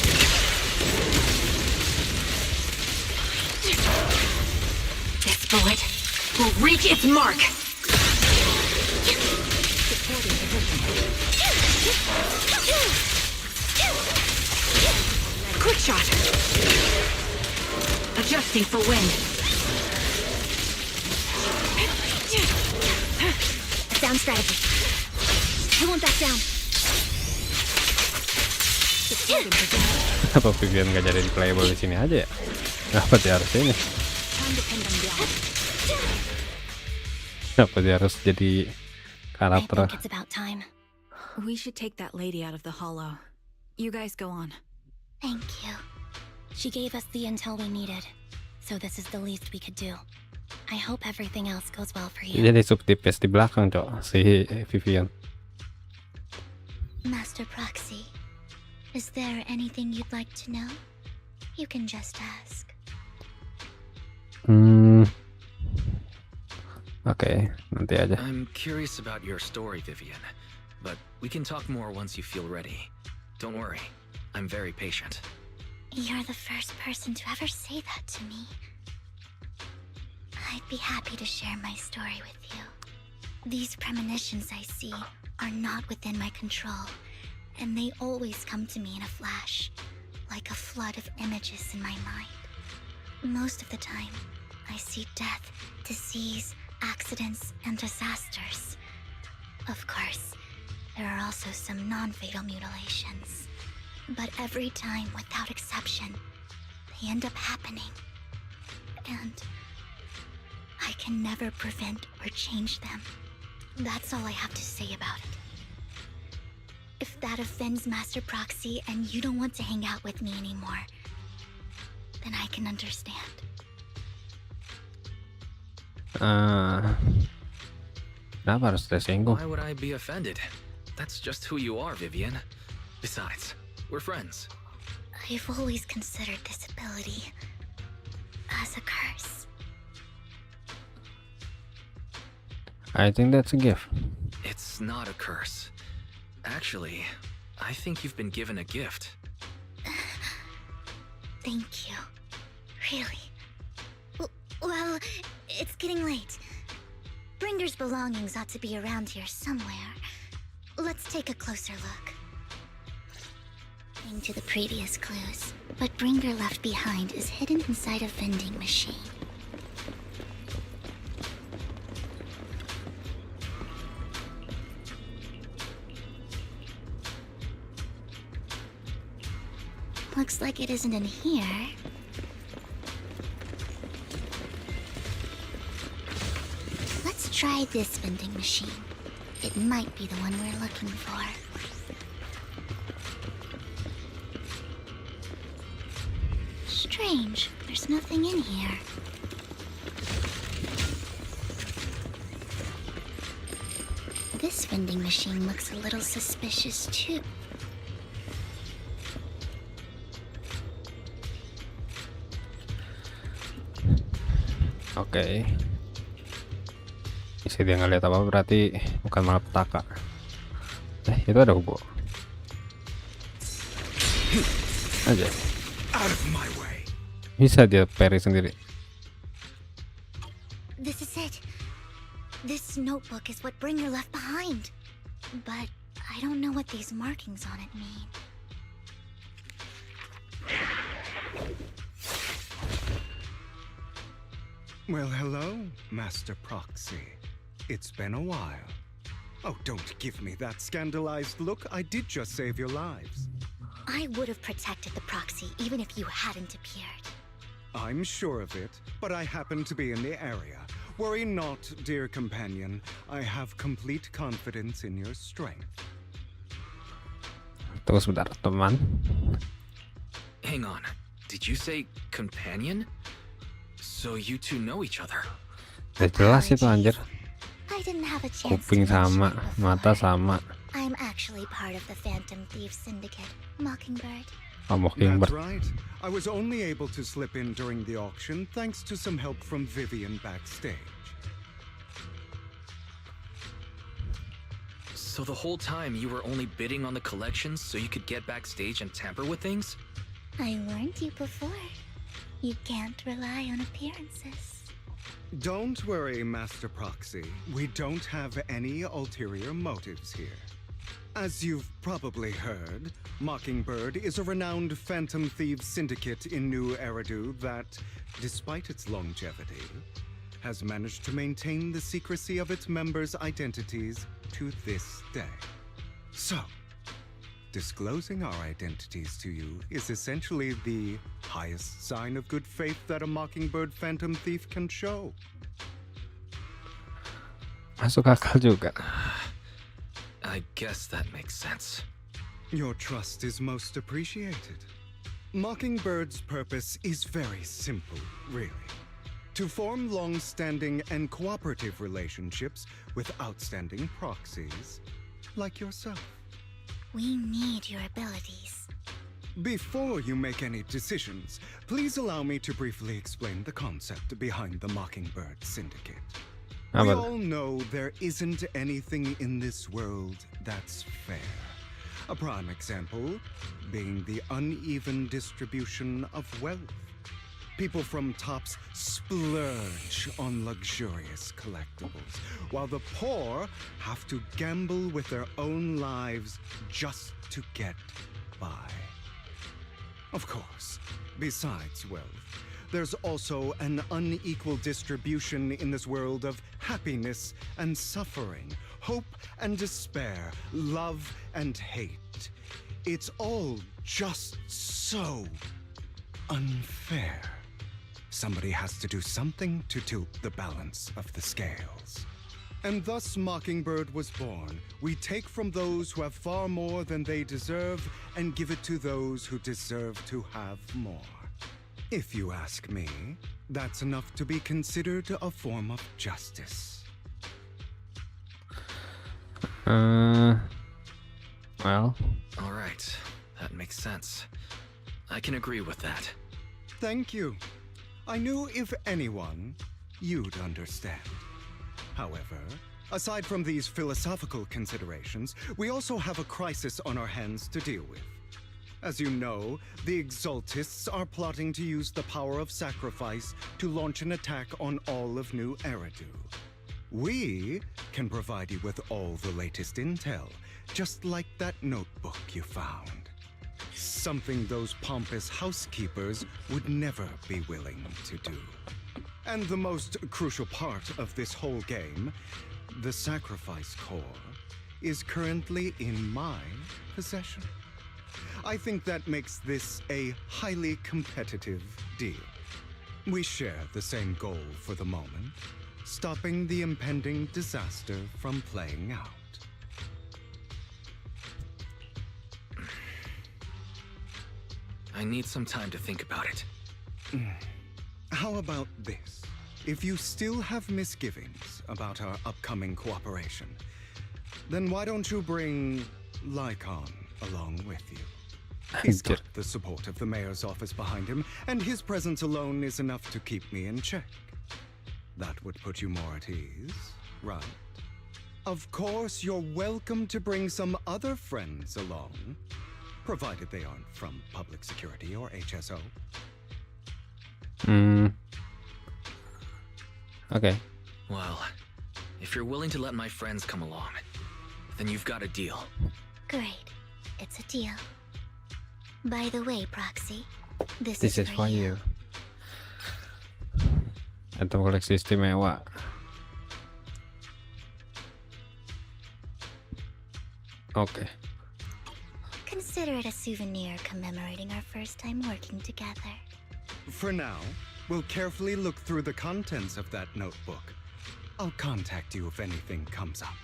This bullet will reach its mark. Quick shot. Adjusting for wind. Sound strategy. I won't back down. Apa Vivian nggak jadi playable di sini aja ya? Kenapa dia harus ini? Kenapa dia harus jadi karakter? We should take that lady out of the hollow. You guys go on. Thank you. She gave us the intel we needed, so this is the least we could do. I hope everything else goes well for you. Jadi subtipis di belakang, Cok, si Vivian. Master Proxy, is there anything you'd like to know? You can just ask. Oke, nanti aja. I'm curious about your story, Vivian, but we can talk more once you feel ready. Don't worry, I'm very patient. You're the first person to ever say that to me. I'd be happy to share my story with you. These premonitions I see are not within my control, and they always come to me in a flash, like a flood of images in my mind. Most of the time, I see death, disease, accidents, and disasters. Of course, there are also some non-fatal mutilations. But every time, without exception, they end up happening. And I can never prevent or change them. That's all I have to say about it. If that offends Master Proxy and you don't want to hang out with me anymore, then I can understand. Kenapa harus tersinggung? Why would I be offended? That's just who you are, Vivian. Besides, we're friends. I've always considered this ability as a curse. I think that's a gift. It's not a curse. Actually, I think you've been given a gift. Thank you. Really. Well, it's getting late. Bringer's belongings ought to be around here somewhere. Let's take a closer look. Into the previous clues, what Bringer left behind is hidden inside a vending machine. Looks like it isn't in here. Let's try this vending machine. It might be the one we're looking for. Strange, there's nothing in here. This vending machine looks a little suspicious too. Oke. Isi dia ngeliat apa berarti bukan malapetaka. Itu ada Hugo. Aja. Out of my way. Bisa dia parry sendiri. This is it. This notebook is what Bringer left behind. But I don't know what these markings on it mean. Well, hello, Master Proxy. It's been a while. Oh, don't give me that scandalized look. I did just save your lives. I would have protected the Proxy even if you hadn't appeared. I'm sure of it, but I happen to be in the area. Worry not, dear companion. I have complete confidence in your strength. Tunggu sebentar, teman. Hang on. Did you say companion? So you two know each other. Udah jelas itu anjir. I didn't have a chance Kuping to mention sama, it before. mata sama. I'm actually part of the Phantom Thieves Syndicate, Mockingbird. Oh, Mockingbird. That's right. I was only able to slip in during the auction thanks to some help from Vivian backstage. So the whole time you were only bidding on the collections so you could get backstage and tamper with things? I warned you before. You can't rely on appearances. Don't worry, Master Proxy. We don't have any ulterior motives here. As you've probably heard, Mockingbird is a renowned Phantom Thieves syndicate in New Eridu that, despite its longevity, has managed to maintain the secrecy of its members' identities to this day. So, disclosing our identities to you is essentially the highest sign of good faith that a Mockingbird Phantom Thief can show. Masuk akal juga. I guess that makes sense. Your trust is most appreciated. Mockingbird's purpose is very simple, really. To form long-standing and cooperative relationships with outstanding proxies, like yourself. We need your abilities. Before you make any decisions, please allow me to briefly explain the concept behind the Mockingbird Syndicate. We all know there isn't anything in this world that's fair. A prime example being the uneven distribution of wealth. People from tops splurge on luxurious collectibles, while the poor have to gamble with their own lives just to get by. Of course, besides wealth, there's also an unequal distribution in this world of happiness and suffering, hope and despair, love and hate. It's all just so unfair. Somebody has to do something to tilt the balance of the scales. And thus Mockingbird was born. We take from those who have far more than they deserve and give it to those who deserve to have more. If you ask me, that's enough to be considered a form of justice. Well. All right, that makes sense. I can agree with that. Thank you. I knew if anyone, you'd understand. However, aside from these philosophical considerations, we also have a crisis on our hands to deal with. As you know, the Exaltists are plotting to use the power of sacrifice to launch an attack on all of New Eridu. We can provide you with all the latest intel, just like that notebook you found. Something those pompous housekeepers would never be willing to do. And the most crucial part of this whole game, the sacrifice core, is currently in my possession. I think that makes this a highly competitive deal. We share the same goal for the moment, stopping the impending disaster from playing out. I need some time to think about it. How about this? If you still have misgivings about our upcoming cooperation, then why don't you bring Lycon along with you? He's got the support of the mayor's office behind him, and his presence alone is enough to keep me in check. That would put you more at ease, right? Of course, you're welcome to bring some other friends along, provided they aren't from public security or HSO. Okay. Well, if you're willing to let my friends come along, then you've got a deal. Great. It's a deal. By the way, Proxy, this This is for you. Item koleksi istimewa. Okay. Consider it a souvenir commemorating our first time working together. For now, we'll carefully look through the contents of that notebook. I'll contact you if anything comes up.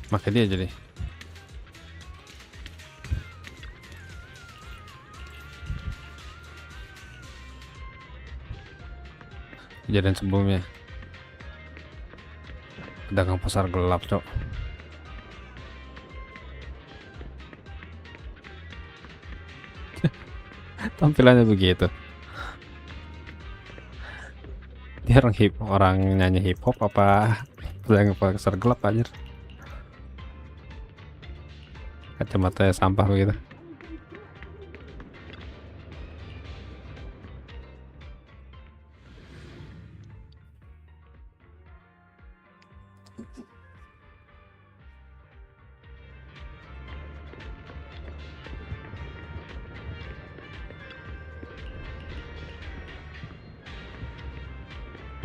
Maka dia jadi. Kejadian sebelumnya. Pedagang pasar gelap, cok. Tampilannya begitu. Dia orang nyanyi hip hop apa pedagang pasar gelap aja. Kacamatanya sampah begitu.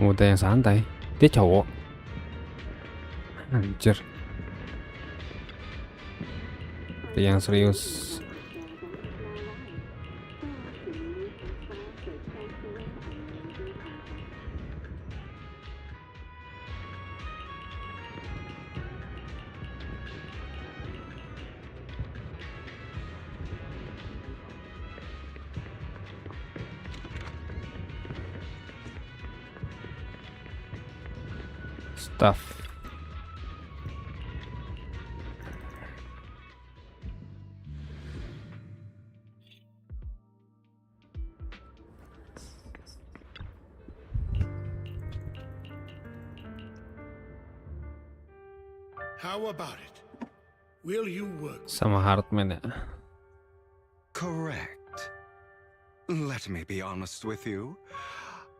Pemuda yang santai. Dia cowok. Anjir. Dia yang serius. Stuff. How about it? Will you work? Sama Hartman ya. Correct. Let me be honest with you.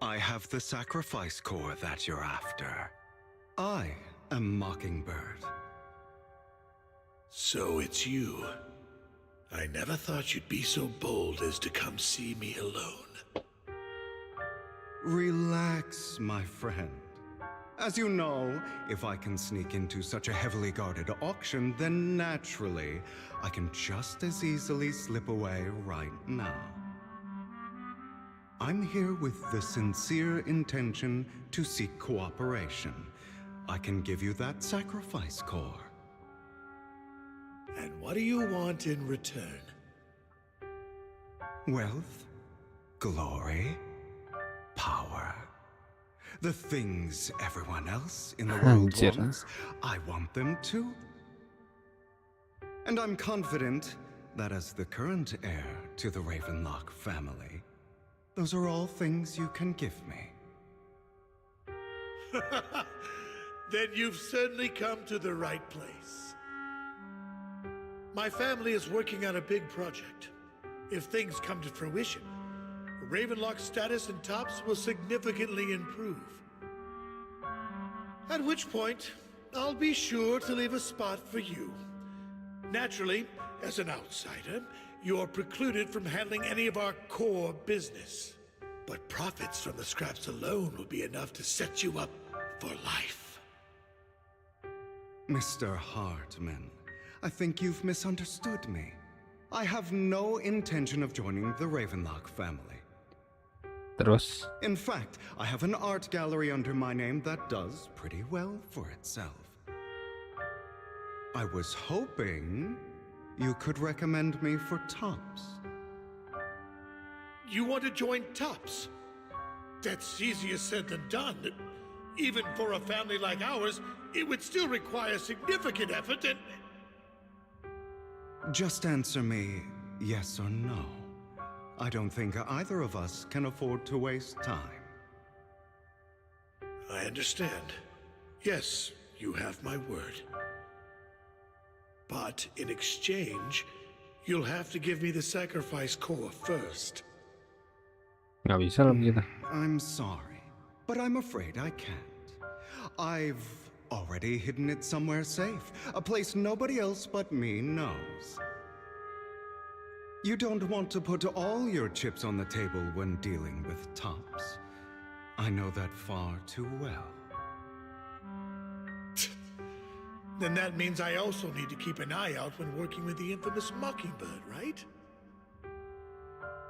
I have the sacrifice core that you're after. I am Mockingbird. So it's you. I never thought you'd be so bold as to come see me alone. Relax, my friend. As you know, if I can sneak into such a heavily guarded auction, then naturally, I can just as easily slip away right now. I'm here with the sincere intention to seek cooperation. I can give you that sacrifice core. And what do you want in return? Wealth, glory, power. The things everyone else in the world wants, I want them too. And I'm confident that as the current heir to the Ravenlock family, those are all things you can give me. Then you've certainly come to the right place. My family is working on a big project. If things come to fruition, Ravenlock's status in Tops will significantly improve. At which point, I'll be sure to leave a spot for you. Naturally, as an outsider, you're precluded from handling any of our core business. But profits from the scraps alone will be enough to set you up for life. Mr. Hartman, I think you've misunderstood me. I have no intention of joining the Ravenlock family. Terus? In fact, I have an art gallery under my name that does pretty well for itself. I was hoping you could recommend me for Tops. You want to join Tops? That's easier said than done. Even for a family like ours, it would still require significant effort and... Just answer me yes or no. I don't think either of us can afford to waste time. I understand. Yes, you have my word. But in exchange, you'll have to give me the sacrifice core first. Nggak bisa lah begitu. I'm sorry, but I'm afraid I can't. I've already hidden it somewhere safe, a place nobody else but me knows. You don't want to put all your chips on the table when dealing with Tops. I know that far too well. Then that means I also need to keep an eye out when working with the infamous Mockingbird, right?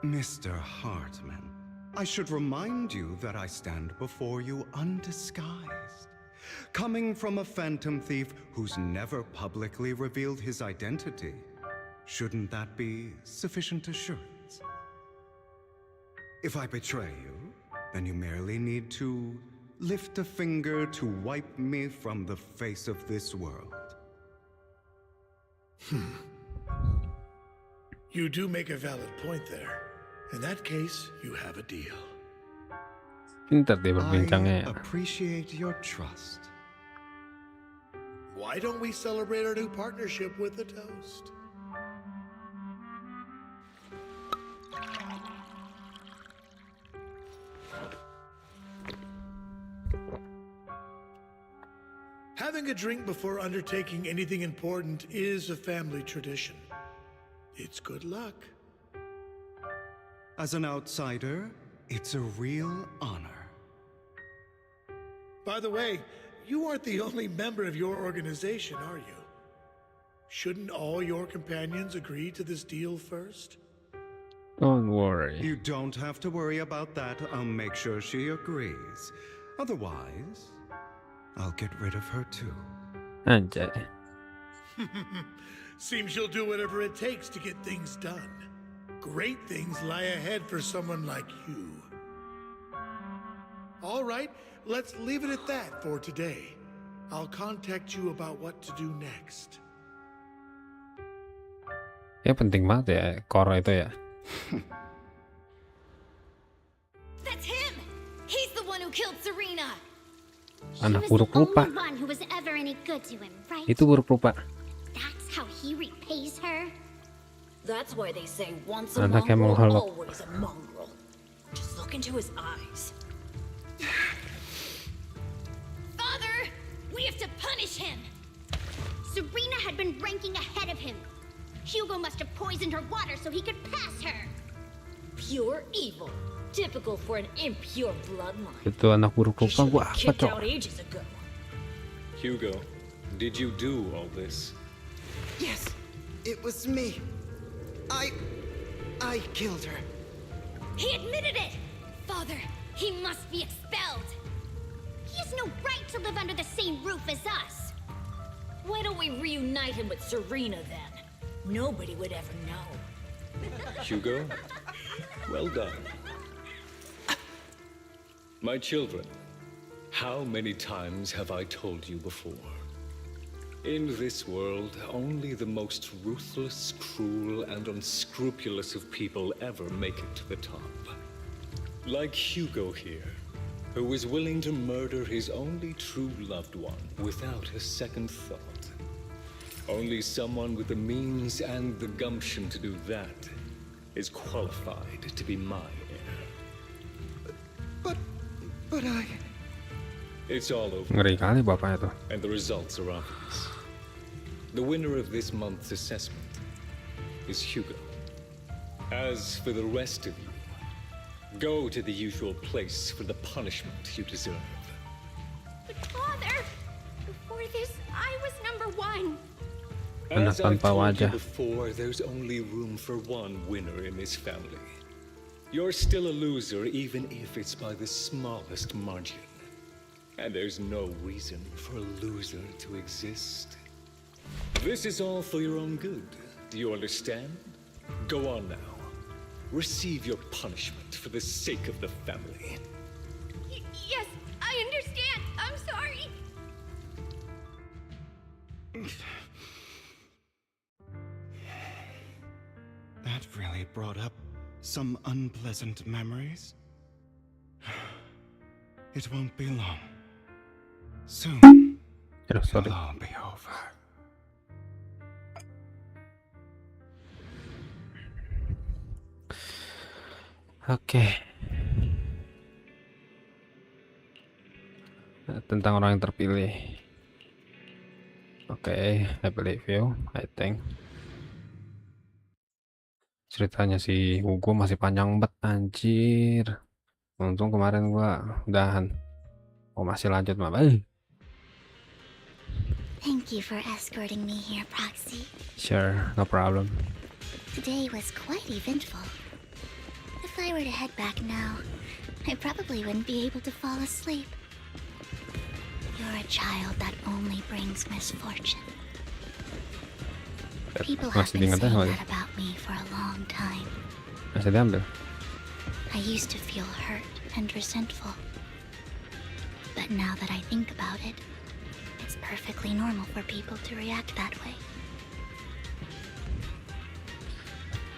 Mr. Hartman, I should remind you that I stand before you undisguised. Coming from a phantom thief who's never publicly revealed his identity, shouldn't that be sufficient assurance? If I betray you, then you merely need to lift a finger to wipe me from the face of this world. You do make a valid point there. In that case, you have a deal. Pintar dia berbincangnya. I appreciate your trust. Why don't we celebrate our new partnership with a toast? Having a drink before undertaking anything important is a family tradition. It's good luck. As an outsider, it's a real honor. By the way, you aren't the only member of your organization, are you? Shouldn't all your companions agree to this deal first? Don't worry. You don't have to worry about that. I'll make sure she agrees. Otherwise, I'll get rid of her too. Anjay. Seems you'll do whatever it takes to get things done. Great things lie ahead for someone like you. All right, let's leave it at that for today. I'll contact you about what to do next. Ya penting banget ya Koro itu ya. That's him. He's the one who killed Serena. Anak buruk rupa. Only one who was ever any good to him, right? Itu buruk rupa. That's how he repays her. That's why they say once a Anak yang mongrel, menghalak. always a mongrel. Just look into his eyes. Father, we have to punish him. Serena had been ranking ahead of him. Hugo must have poisoned her water so he could pass her. Pure evil. Typical for an impure bloodline. Itu anak buruk rupa gua apa Kicked cok? out ages ago. Hugo, did you do all this? Yes, it was me. I killed her. He admitted it. Father, he must be expelled. He has no right to live under the same roof as us. Why don't we reunite him with Serena then? Nobody would ever know. Hugo, well done. My children, how many times have I told you before? In this world, only the most ruthless, cruel, and unscrupulous of people ever make it to the top. Like Hugo here, who was willing to murder his only true loved one without a second thought. Only someone with the means and the gumption to do that is qualified to be my heir. But I... It's all over. Ngeri kali bapaknya tuh. And the results are obvious. The winner of this month's assessment is Hugo. As for the rest of you, go to the usual place for the punishment you deserve. But Father, before this, I was number one. As I tanpa told you wajah. before, there's only room for one winner in this family. You're still a loser, even if it's by the smallest margin. And there's no reason for a loser to exist. This is all for your own good. Do you understand? Go on now. Receive your punishment for the sake of the family. Yes, I understand. I'm sorry. That really brought up some unpleasant memories. It won't be long. Soon, it'll all be over. Oke. Tentang orang yang terpilih. Oke, I believe you, I think. Ceritanya si Hugo masih panjang banget anjir. Untung kemarin gua udahan. Oh masih lanjut mah. Thank you for escorting me here, Proxy. Sure, no problem. Today was quite eventful. If I were to head back now, I probably wouldn't be able to fall asleep. You're a child that only brings misfortune. People have been saying that about me for a long time. Masih diambil. I used to feel hurt and resentful. But now that I think about it, it's perfectly normal for people to react that way.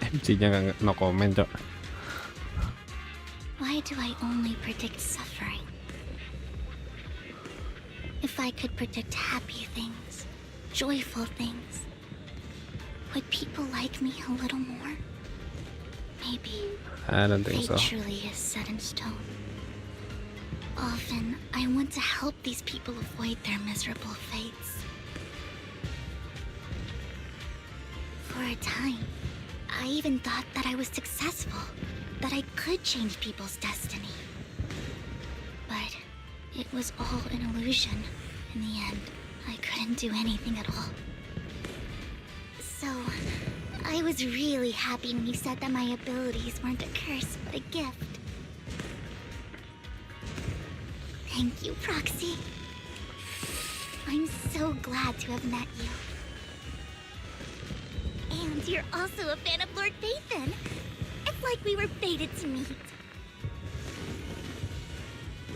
MC-nya nggak no comment, Cok. Why do I only predict suffering? If I could predict happy things, joyful things, would people like me a little more? Maybe. I don't think so. Fate truly is set in stone. Often, I want to help these people avoid their miserable fates. For a time, I even thought that I was successful, that I could change people's destiny. But it was all an illusion. In the end, I couldn't do anything at all. So, I was really happy when you said that my abilities weren't a curse, but a gift. Thank you, Proxy. I'm so glad to have met you. And you're also a fan of Lord Phaethon. It's like we were fated to meet.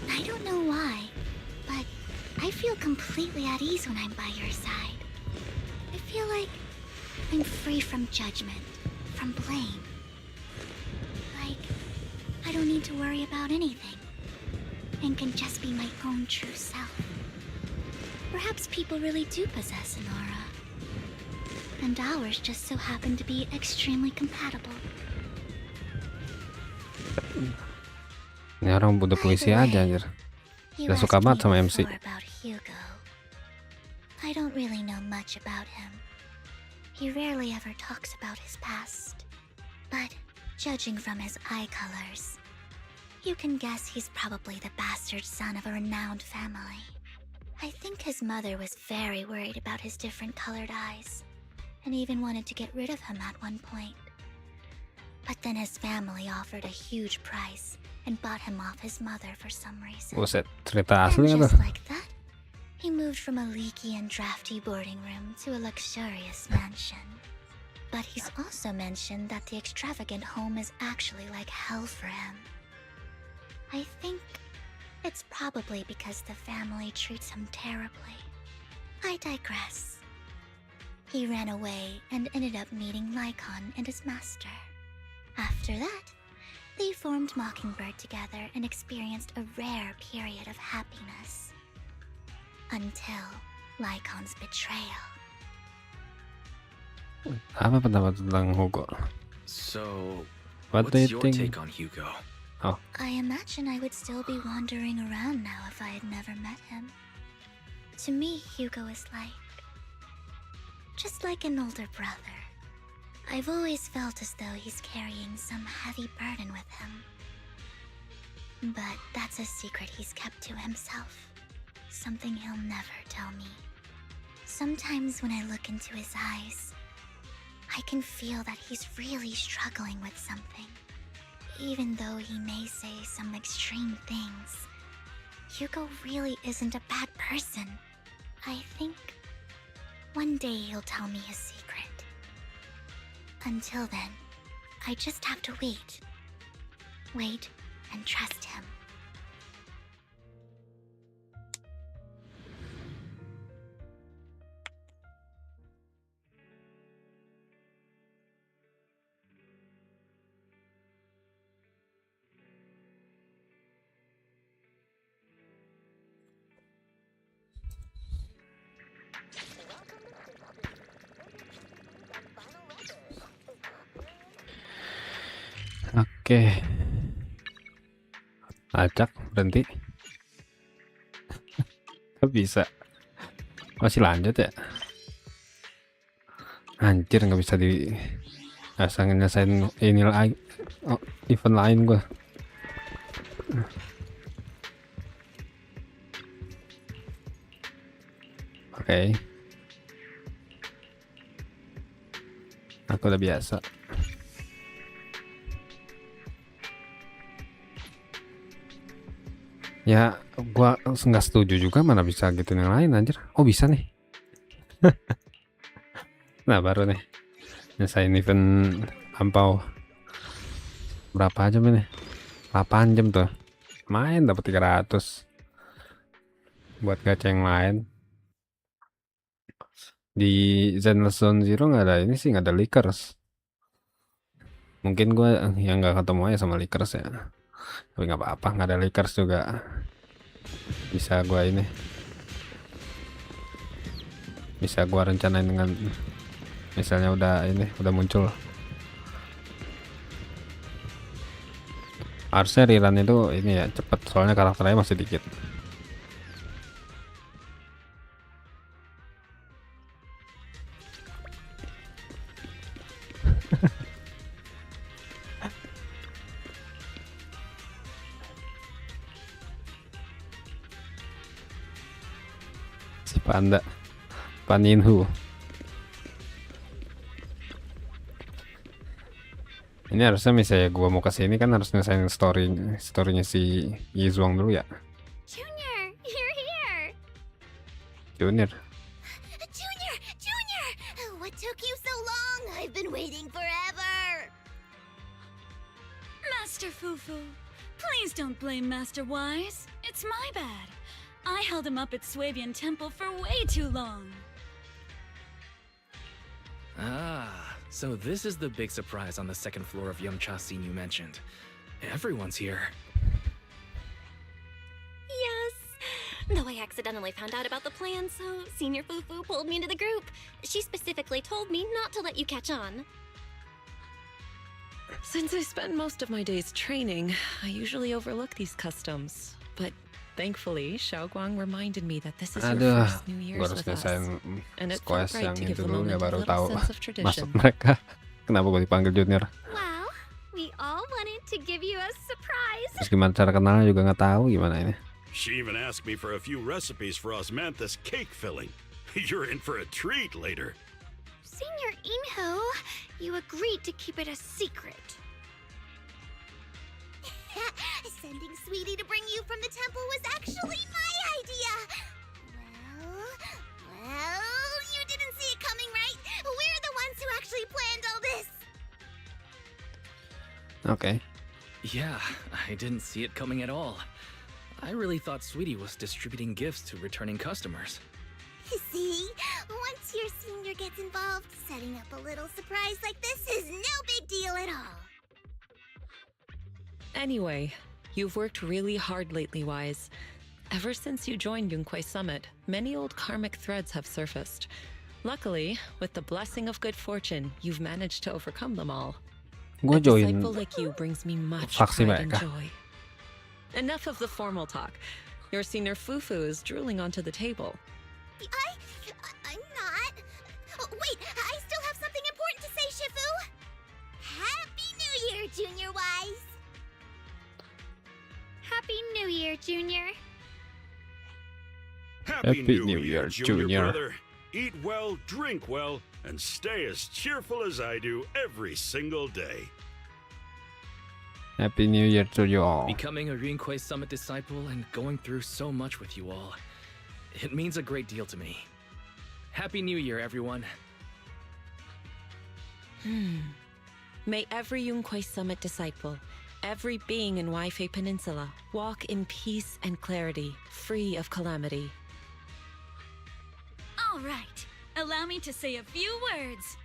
I don't know why, but I feel completely at ease when I'm by your side. I feel like I'm free from judgment, from blame. Like, I don't need to worry about anything, and can just be my own true self. Perhaps people really do possess an aura, and ours just so happen to be extremely compatible. Ini orang butuh puisi aja anjir. You Udah asked suka me banget sama MC. before about Hugo. I don't really know much about him. He rarely ever talks about his past. But judging from his eye colors, you can guess he's probably the bastard son of a renowned family. I think his mother was very worried about his different colored eyes, and even wanted to get rid of him at one point. But then his family offered a huge price and bought him off his mother for some reason. Buset, cerita And asli just tuh. like that, he moved from a leaky and drafty boarding room to a luxurious mansion. But he's also mentioned that the extravagant home is actually like hell for him. I think it's probably because the family treats him terribly. I digress. He ran away and ended up meeting Lycon and his master. After that, they formed Mockingbird together and experienced a rare period of happiness. Until Lycon's betrayal. Apa pendapat tentang Hugo? So, What do what's you your think? take on Hugo? Oh, I imagine I would still be wandering around now if I had never met him. To me, Hugo is just like an older brother. I've always felt as though he's carrying some heavy burden with him. But that's a secret he's kept to himself. Something he'll never tell me. Sometimes when I look into his eyes, I can feel that he's really struggling with something. Even though he may say some extreme things, Hugo really isn't a bad person. I think one day he'll tell me his secret. Until then, I just have to wait. Wait and trust him. oke. Acak, berhenti. Gak bisa. Masih lanjut ya? Anjir, nggak bisa di asal nyelesain ini lagi. Oh, event lain gua. Oke. Aku udah biasa. Ya, gua nggak setuju juga, mana bisa gitu yang lain anjir. Oh, bisa nih. Nah, baru nih. Nyesain event ampau. Berapa jam ini? 8 jam tuh. Main dapat 300. Buat gacha yang lain. Di Zenless Zone Zero nggak ada ini sih, nggak ada Lickers. Mungkin gue yang nggak ketemu aja sama Lickers ya. Tapi nggak apa-apa, nggak ada Lickers juga. Bisa gue ini. Bisa gue rencanain dengan misalnya udah ini, udah muncul. Harusnya rerun itu ini ya cepet, soalnya karakternya masih dikit. Si panda Paninhu. Ini harusnya misalnya gua mau kesini kan harus nyelesain storynya si Yizuang dulu ya. Junior, you're here. Junior. Junior, what took you so long? I've been waiting forever. Master Fufu, please don't blame Master Wise. It's my bad. I held him up at Swabian Temple for way too long. So this is the big surprise on the second floor of Yumcha scene you mentioned. Everyone's here. Yes. Though I accidentally found out about the plan, so Senior Fufu pulled me into the group. She specifically told me not to let you catch on. Since I spend most of my days training, I usually overlook these customs. But thankfully, Xiaoguang reminded me that this is your first New Year's with us. And it felt right to give the moment a little sense of tradition. Mereka. Kenapa gue dipanggil Junior? Well, we all wanted to give you a surprise. Terus gimana cara kenalnya juga nggak tahu gimana ini. She even asked me for a few recipes for Osmanthus cake filling. You're in for a treat later. Senior Inho, you agreed to keep it a secret. Sending Sweetie to bring you from the temple was actually my idea. Well, you didn't see it coming, right? We're the ones who actually planned all this. Okay. Yeah, I didn't see it coming at all. I really thought Sweetie was distributing gifts to returning customers. See, once your senior gets involved, setting up a little surprise like this is no big deal at all. Anyway, you've worked really hard lately, Wise. Ever since you joined Yunquai Summit, many old karmic threads have surfaced. Luckily, with the blessing of good fortune, you've managed to overcome them all. A disciple like you brings me much pride and joy. Enough of the formal talk. Your senior Fufu is drooling onto the table. I'm not. Wait, I still have something important to say, Shifu. Happy New Year, Junior Wise. Happy New Year, Junior. Happy New Year, Junior brother. Eat well, drink well, and stay as cheerful as I do every single day. Happy New Year to you all. Becoming a Yunquai Summit disciple and going through so much with you all, it means a great deal to me. Happy New Year, everyone. May every Yunquai Summit disciple, every being in Waifei Peninsula, walk in peace and clarity, free of calamity. All right, allow me to say a few words.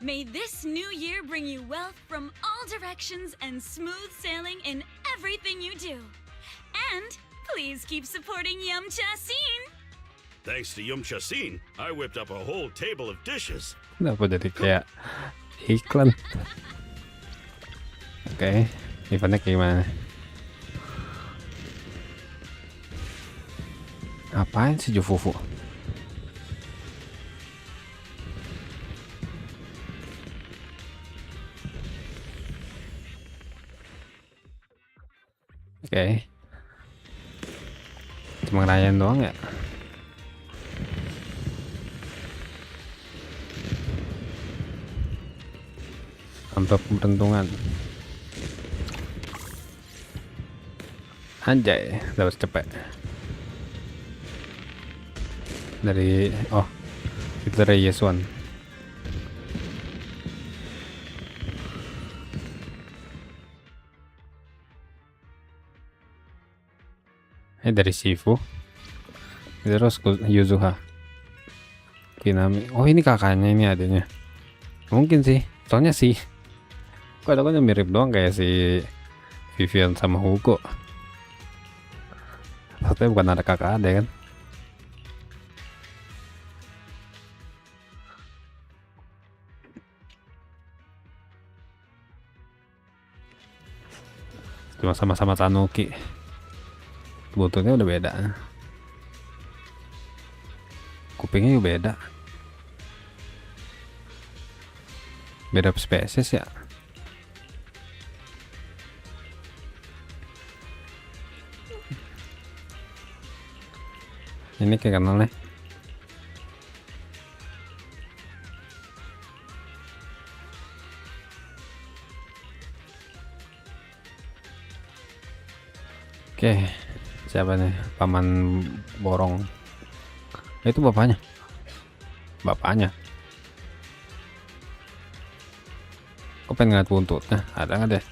May this new year bring you wealth from all directions and smooth sailing in everything you do. And please keep supporting Yumcha Scene. Thanks to Yumcha Scene, I whipped up a whole table of dishes. Kenapa jadi kayak iklan? Oke, eventnya kayak gimana? Apaan sih Jufufu? Oke. Cuma ngerayain doang ya? Amplop peruntungan. Anjay, dapat cepet. Dari itu dari Yesuan. Dari Shifu. Terus Yuzuha. Kinami. Oh, ini kakaknya, ini adanya. Mungkin sih. Soalnya sih kok ada mirip doang kayak si Vivian sama Hugo. Tapi bukan ada kakak ada kan. Cuma sama-sama Tanuki. Buntutnya udah beda. Kupingnya juga beda. Beda spesies ya. Ini kayak kenal nih. Oke, siapa nih? Paman Borong. Itu bapaknya. Bapaknya. Kok pengen ngeliat buntutnya? Ada nggak deh?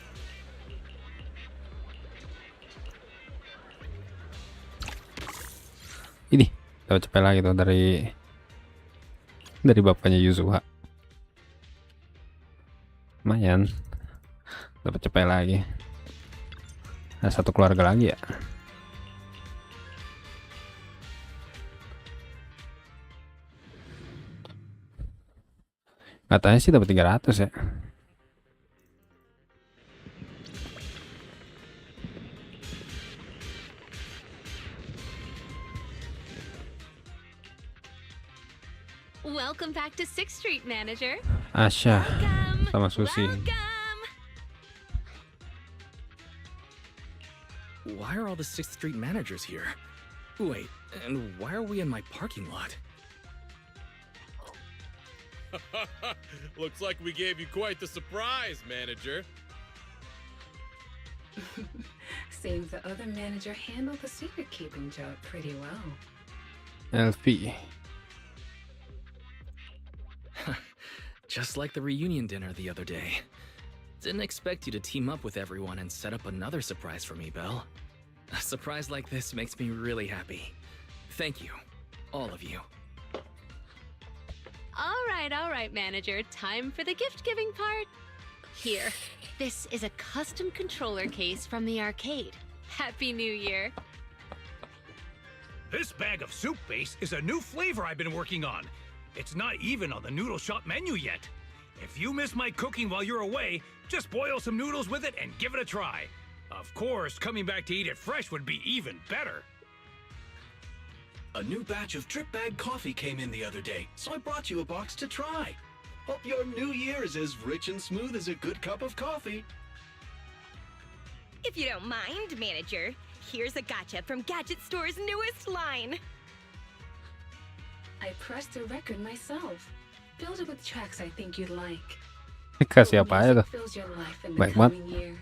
Ini dapat cepet lagi tuh dari bapaknya Yuzuha. Lumayan. Dapat cepet lagi. Ada satu keluarga lagi ya. Katanya sih dapat 300 ya. Welcome back to 6th Street, Manager. Asya sama Susi. Why are all the 6th Street managers here? Wait, and why are we in my parking lot? Looks like we gave you quite the surprise, manager. Seems the other manager handled the secret keeping job pretty well. LP. Just like the reunion dinner the other day. Didn't expect you to team up with everyone and set up another surprise for me, Belle. A surprise like this makes me really happy. Thank you, all of you. All right, Manager. Time for the gift-giving part. Here, this is a custom controller case from the arcade. Happy New Year. This bag of soup base is a new flavor I've been working on. It's not even on the noodle shop menu yet. If you miss my cooking while you're away, just boil some noodles with it and give it a try. Of course, coming back to eat it fresh would be even better. A new batch of drip bag coffee came in the other day, so I brought you a box to try. Hope your new year is as rich and smooth as a good cup of coffee. If you don't mind, Manager, here's a gotcha from Gadget Store's newest line. I pressed the record myself. Build it with tracks I think you'd like. Kasih apa aja tuh? Fills your life in the Baik banget. coming year.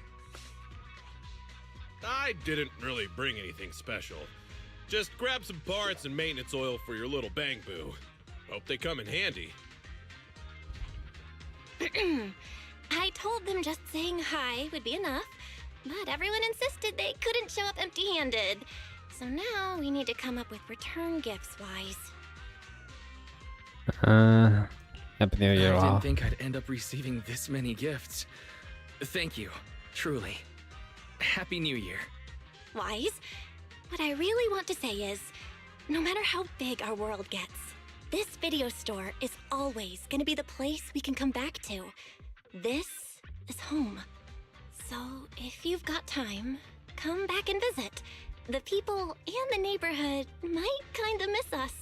I didn't really bring anything special. Just grab some parts and maintenance oil for your little bang boo. Hope they come in handy. I told them just saying hi would be enough, but everyone insisted they couldn't show up empty-handed. So now we need to come up with return gifts wise. Happy New Year. I Wow. didn't think I'd end up receiving this many gifts. Thank you, truly. Happy New Year. Wise, what I really want to say is, no matter how big our world gets, this video store is always gonna be the place we can come back to. This is home. So if you've got time, come back and visit. The people and the neighborhood might kinda miss us.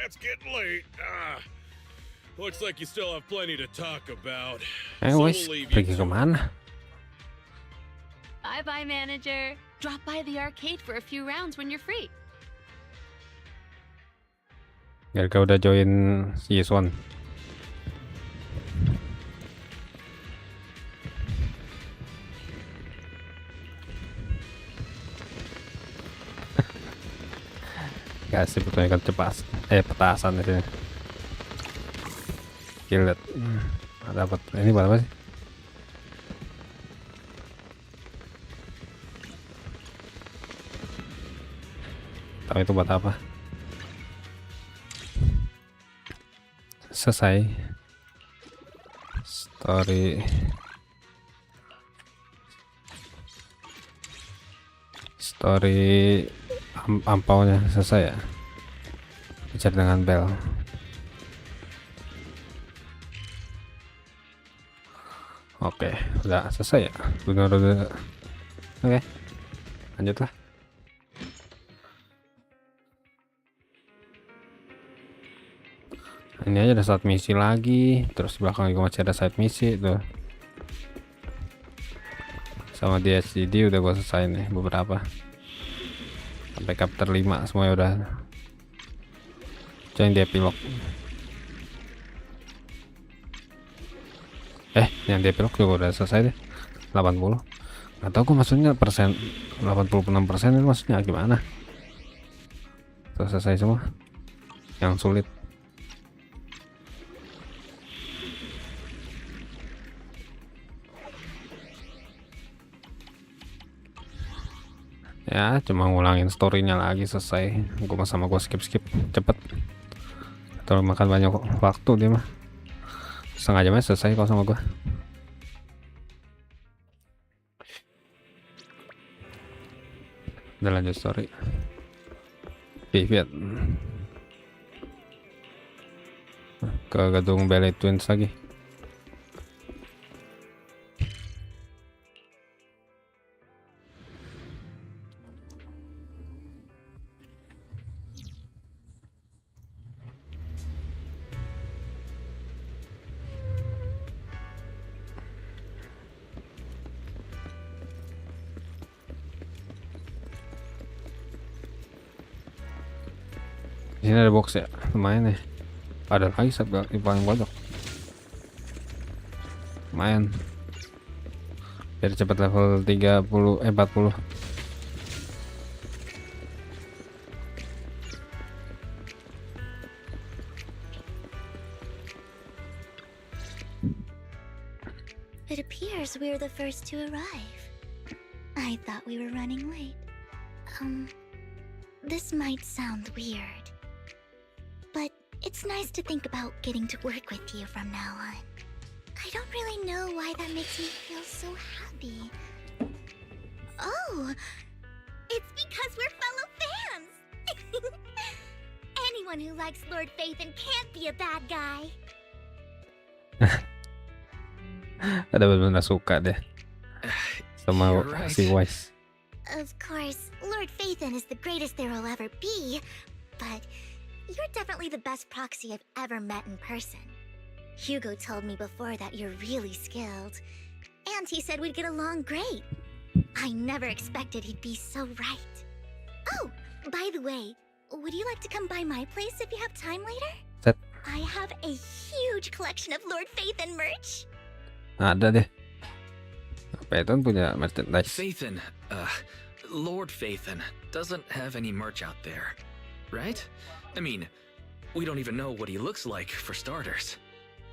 It's getting late. Looks like you still have plenty to talk about. Wes, pergi kemana? Bye-bye, Manager. Drop by the arcade for a few rounds when you're free. Garga udah join si Yiswan. Kasih betulnya kan cepat. Petasan di sini. Kill it. Dapat ini buat apa sih? Tahu itu buat apa? Selesai. Story ampaunya selesai ya. Bicara dengan Bel. Oke, udah selesai ya. Udah. Oke, lanjutlah. Ini aja ada side misi lagi, terus belakang juga masih ada side misi tuh. Sama di SCD udah gua selesai nih beberapa. Sampai chapter 5 semuanya udah. Jangan di epilog. Yang di epilog juga udah selesai deh. 80. Atau gua maksudnya persen 86% itu maksudnya gimana? Terus selesai semua. Yang sulit. Ya cuma ngulangin storynya lagi selesai. Gue sama gue skip cepet atau makan banyak waktu dia mah. Setengah jamnya selesai kalau sama gue. Udah lanjut story. Pivot ke gedung Ballet Twins lagi. Di sini ada box ya, lumayan nih. Ada lagi di paling pojok. Lumayan. Biar cepat level 40. It appears we're the first to arrive. I thought we were running late. This might sound weird, but it's nice to think about getting to work with you from now on. I don't really know why that makes me feel so happy. Oh, It's because we're fellow fans! Anyone who likes Lord Phaethon can't be a bad guy. Ada benar-benar suka deh sama si Wise. Of course, Lord Phaethon is the greatest there will ever be, but you're definitely the best proxy I've ever met in person. Hugo told me before that you're really skilled, and he said we'd get along great. I never expected he'd be so right. Oh, by the way, would you like to come by my place if you have time later? Set. I have a huge collection of Lord Phaethon merch. Ada deh. Phaethon punya merchandise. Phaethon, Lord Phaethon doesn't have any merch out there, right? I mean, we don't even know what he looks like for starters.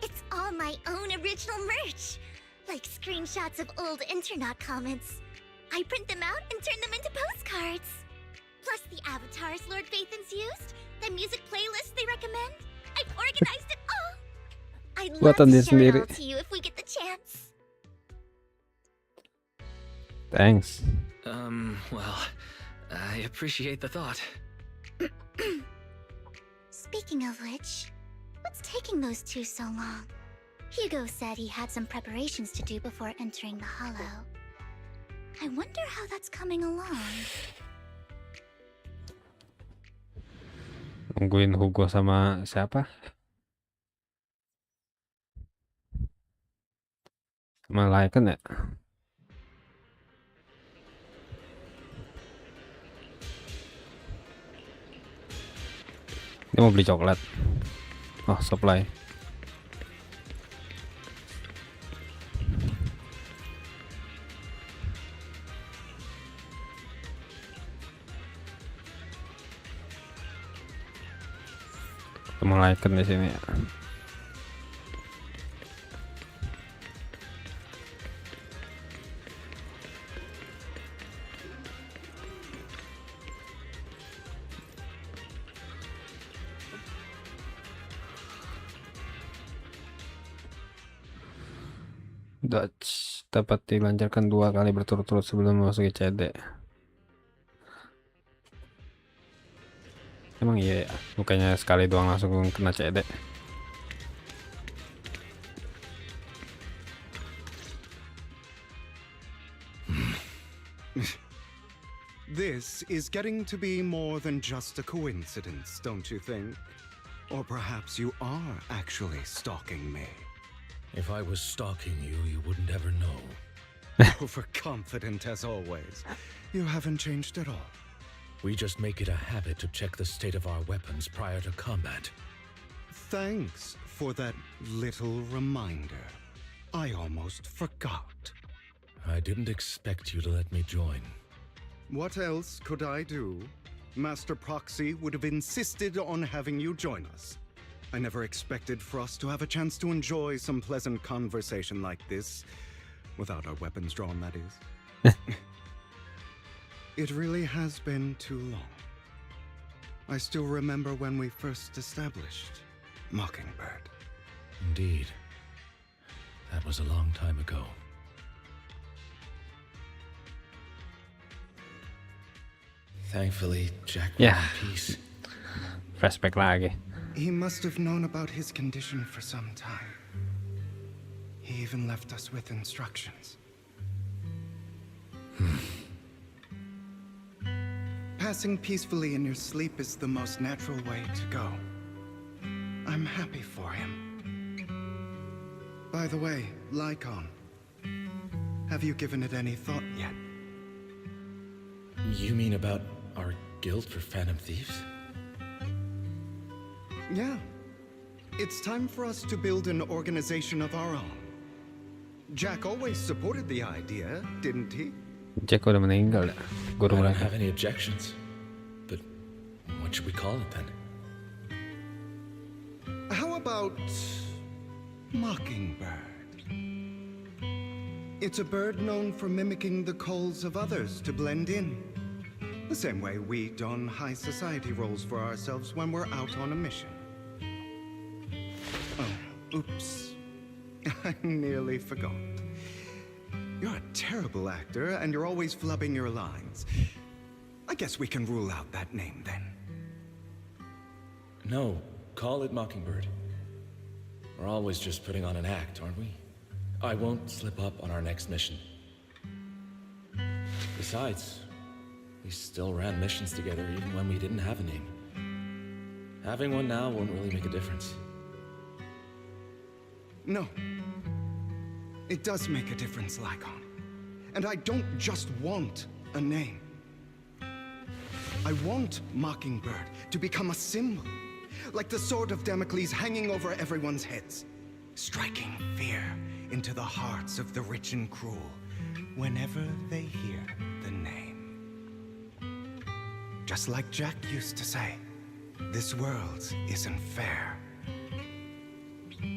It's all my own original merch, like screenshots of old internet comments. I print them out and turn them into postcards. Plus the avatars Lord Phaethon's used, the music playlists they recommend. I've organized it all. I'd love Buatan to dia show it sendiri. all to you if we get the chance. Thanks. Well, I appreciate the thought. Speaking of which, what's taking those two so long? Hugo said he had some preparations to do before entering the Hollow. I wonder how that's coming along. Nungguin Hugo sama siapa? Sama Lycan ya? Dia mau beli coklat. Oh, supply. Ketemu Lycan di sini ya. Dodge dapat dilancarkan 2 kali berturut-turut sebelum memasuki CD. Emang iya ya, bukannya sekali doang langsung kena CD. This is getting to be more than just a coincidence, don't you think? Or perhaps you are actually stalking me. If I was stalking you, you wouldn't ever know. Overconfident as always. You haven't changed at all. We just make it a habit to check the state of our weapons prior to combat. Thanks for that little reminder. I almost forgot. I didn't expect you to let me join. What else could I do? Master Proxy would have insisted on having you join us. I never expected for us to have a chance to enjoy some pleasant conversation like this. Without our weapons drawn, that is. It really has been too long. I still remember when we first established Mockingbird. Indeed. That was a long time ago. Thankfully, Jack was in peace. Flashback lagi. He must have known about his condition for some time. He even left us with instructions. Passing peacefully in your sleep is the most natural way to go. I'm happy for him. By the way, Lycon, have you given it any thought yet? You mean about our guild for Phantom Thieves? Yeah. It's time for us to build an organization of our own. Jack always supported the idea, didn't he? Jack udah meninggal dah. Guru I don't mereka. have any objections. But what should we call it then? How about Mockingbird? It's a bird known for mimicking the calls of others to blend in. The same way we don high society roles for ourselves when we're out on a mission. Oh, oops. I nearly forgot. You're a terrible actor, and you're always flubbing your lines. I guess we can rule out that name, then. No, call it Mockingbird. We're always just putting on an act, aren't we? I won't slip up on our next mission. Besides, we still ran missions together even when we didn't have a name. Having one now won't really make a difference. No. It does make a difference, Lycon. And I don't just want a name. I want Mockingbird to become a symbol, like the sword of Damocles hanging over everyone's heads, striking fear into the hearts of the rich and cruel whenever they hear the name. Just like Jack used to say, this world isn't fair.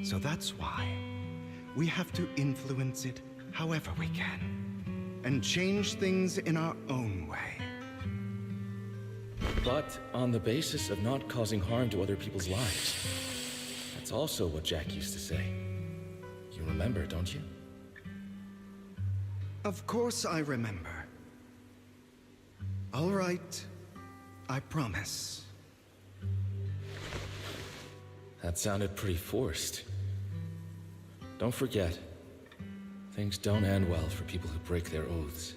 So that's why we have to influence it however we can, and change things in our own way. But on the basis of not causing harm to other people's lives. That's also what Jack used to say. You remember, don't you? Of course I remember. All right, I promise. That sounded pretty forced. Don't forget, things don't end well for people who break their oaths.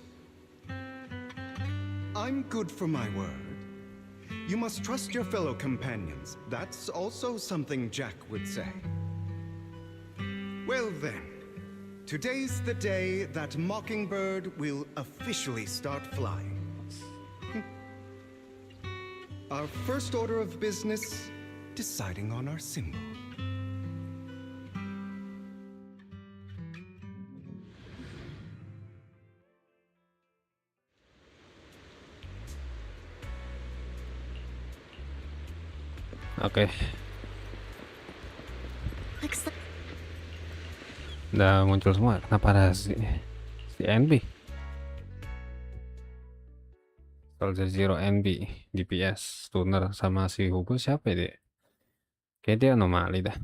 I'm good for my word. You must trust your fellow companions. That's also something Jack would say. Well then, today's the day that Mockingbird will officially start flying. Our first order of business, deciding on our symbol. Oke. Udah muncul semua. Kenapa ada si NB? Soldier Zero NB, DPS, Stunner, sama si Hugo siapa ya dia? Kayak dia anomali dah.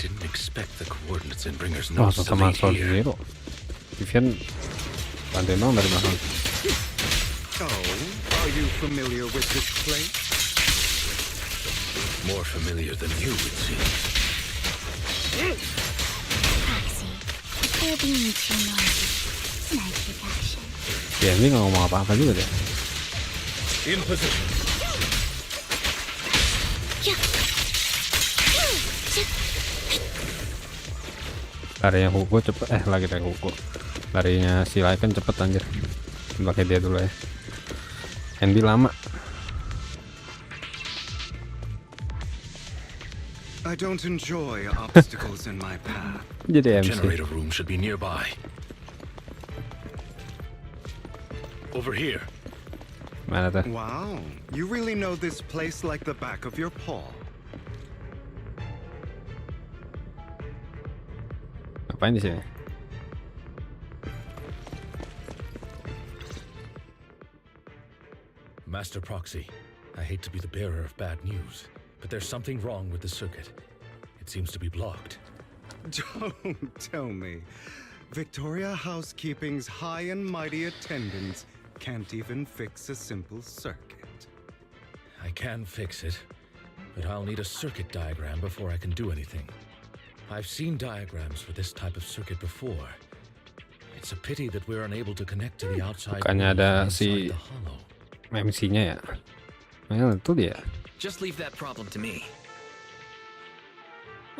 Didn't expect the coordinates in Bringer's Oh, notes to sama lead Soldier here. Zero. Vivian pandai dong dari belakang. Oh, are you familiar with this place? More familiar than you, it seems. Proxy, before being too noisy, can I take action? Ya ini nggak ngomong apa-apa juga deh. In position. Larinya Hugo cepet, lagi dari Hugo. Larinya si Lai kan cepet anjir. Pakai dia dulu ya. Andy lama. I don't enjoy obstacles in my path. Jadi MC. Generator room should be nearby. Over here. Mana tuh? Wow, you really know this place like the back of your paw. Ngapain di sini? Master Proxy, I hate to be the bearer of bad news, but there's something wrong with the circuit. It seems to be blocked. Don't tell me. Victoria Housekeeping's high and mighty attendants can't even fix a simple circuit. I can fix it, but I'll need a circuit diagram before I can do anything. I've seen diagrams for this type of circuit before. It's a pity that we're unable to connect to the outside Bukannya world ada from si inside the hollow. MC-nya ya? Nah, itu dia. Just leave that problem to me.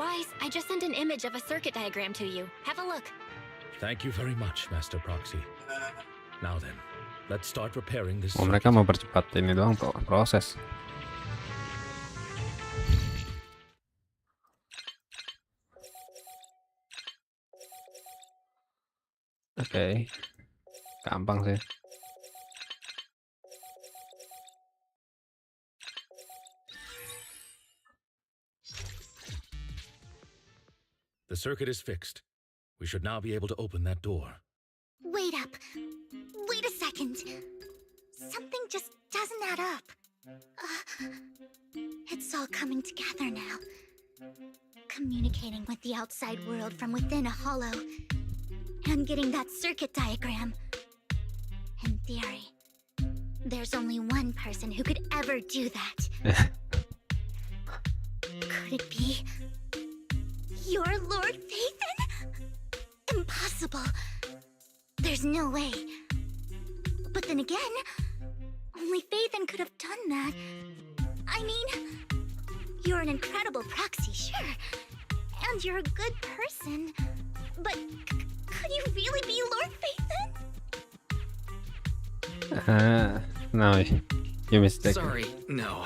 Wise, I just sent an image of a circuit diagram to you. Have a look. Thank you very much, Master Proxy. Now then, let's start repairing this. Oh, mereka mempercepat ini doang proses. Oke. Gampang sih. The circuit is fixed. We should now be able to open that door. Wait up. Wait a second. Something just doesn't add up. It's all coming together now. Communicating with the outside world from within a hollow. And getting that circuit diagram. In theory, there's only one person who could ever do that. Could it be your Lord Phaethon? Impossible. There's no way. But then again, only Phaethon could have done that. I mean, you're an incredible proxy, sure. And you're a good person. But could you really be Lord Phaethon? No, you mistaken. Sorry, no.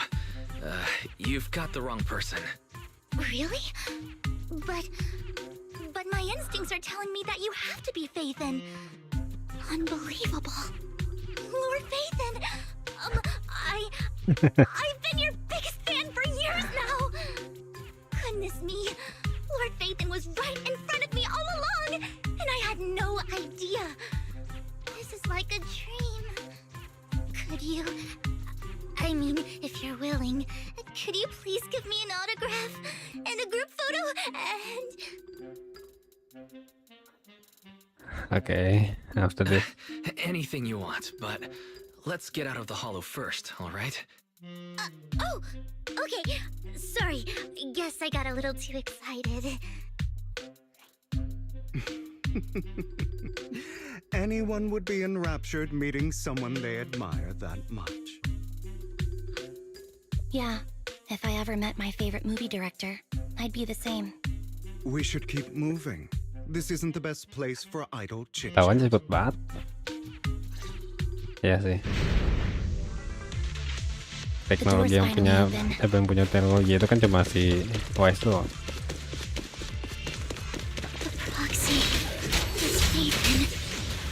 You've got the wrong person. Really? But my instincts are telling me that you have to be Phaethon. Unbelievable. Lord Phaethon! I've been your biggest fan for years now! Goodness me, Lord Phaethon was right in front of me all along, and I had no idea. This is like a dream. Could you... I mean, if you're willing, could you please give me an autograph and a group photo and... Okay, after this. Anything you want, but let's get out of the hollow first, all right? Oh, okay. Sorry, guess I got a little too excited. Anyone would be enraptured meeting someone they admire that much. Yeah, if I ever met my favorite movie director, I'd be the same. We should keep moving. This isn't the best place for idle chit. Tawan cepet banget. Ya sih. Teknologi yang punya teknologi itu kan cuma si Wise doang. Proxy. It's Phaethon.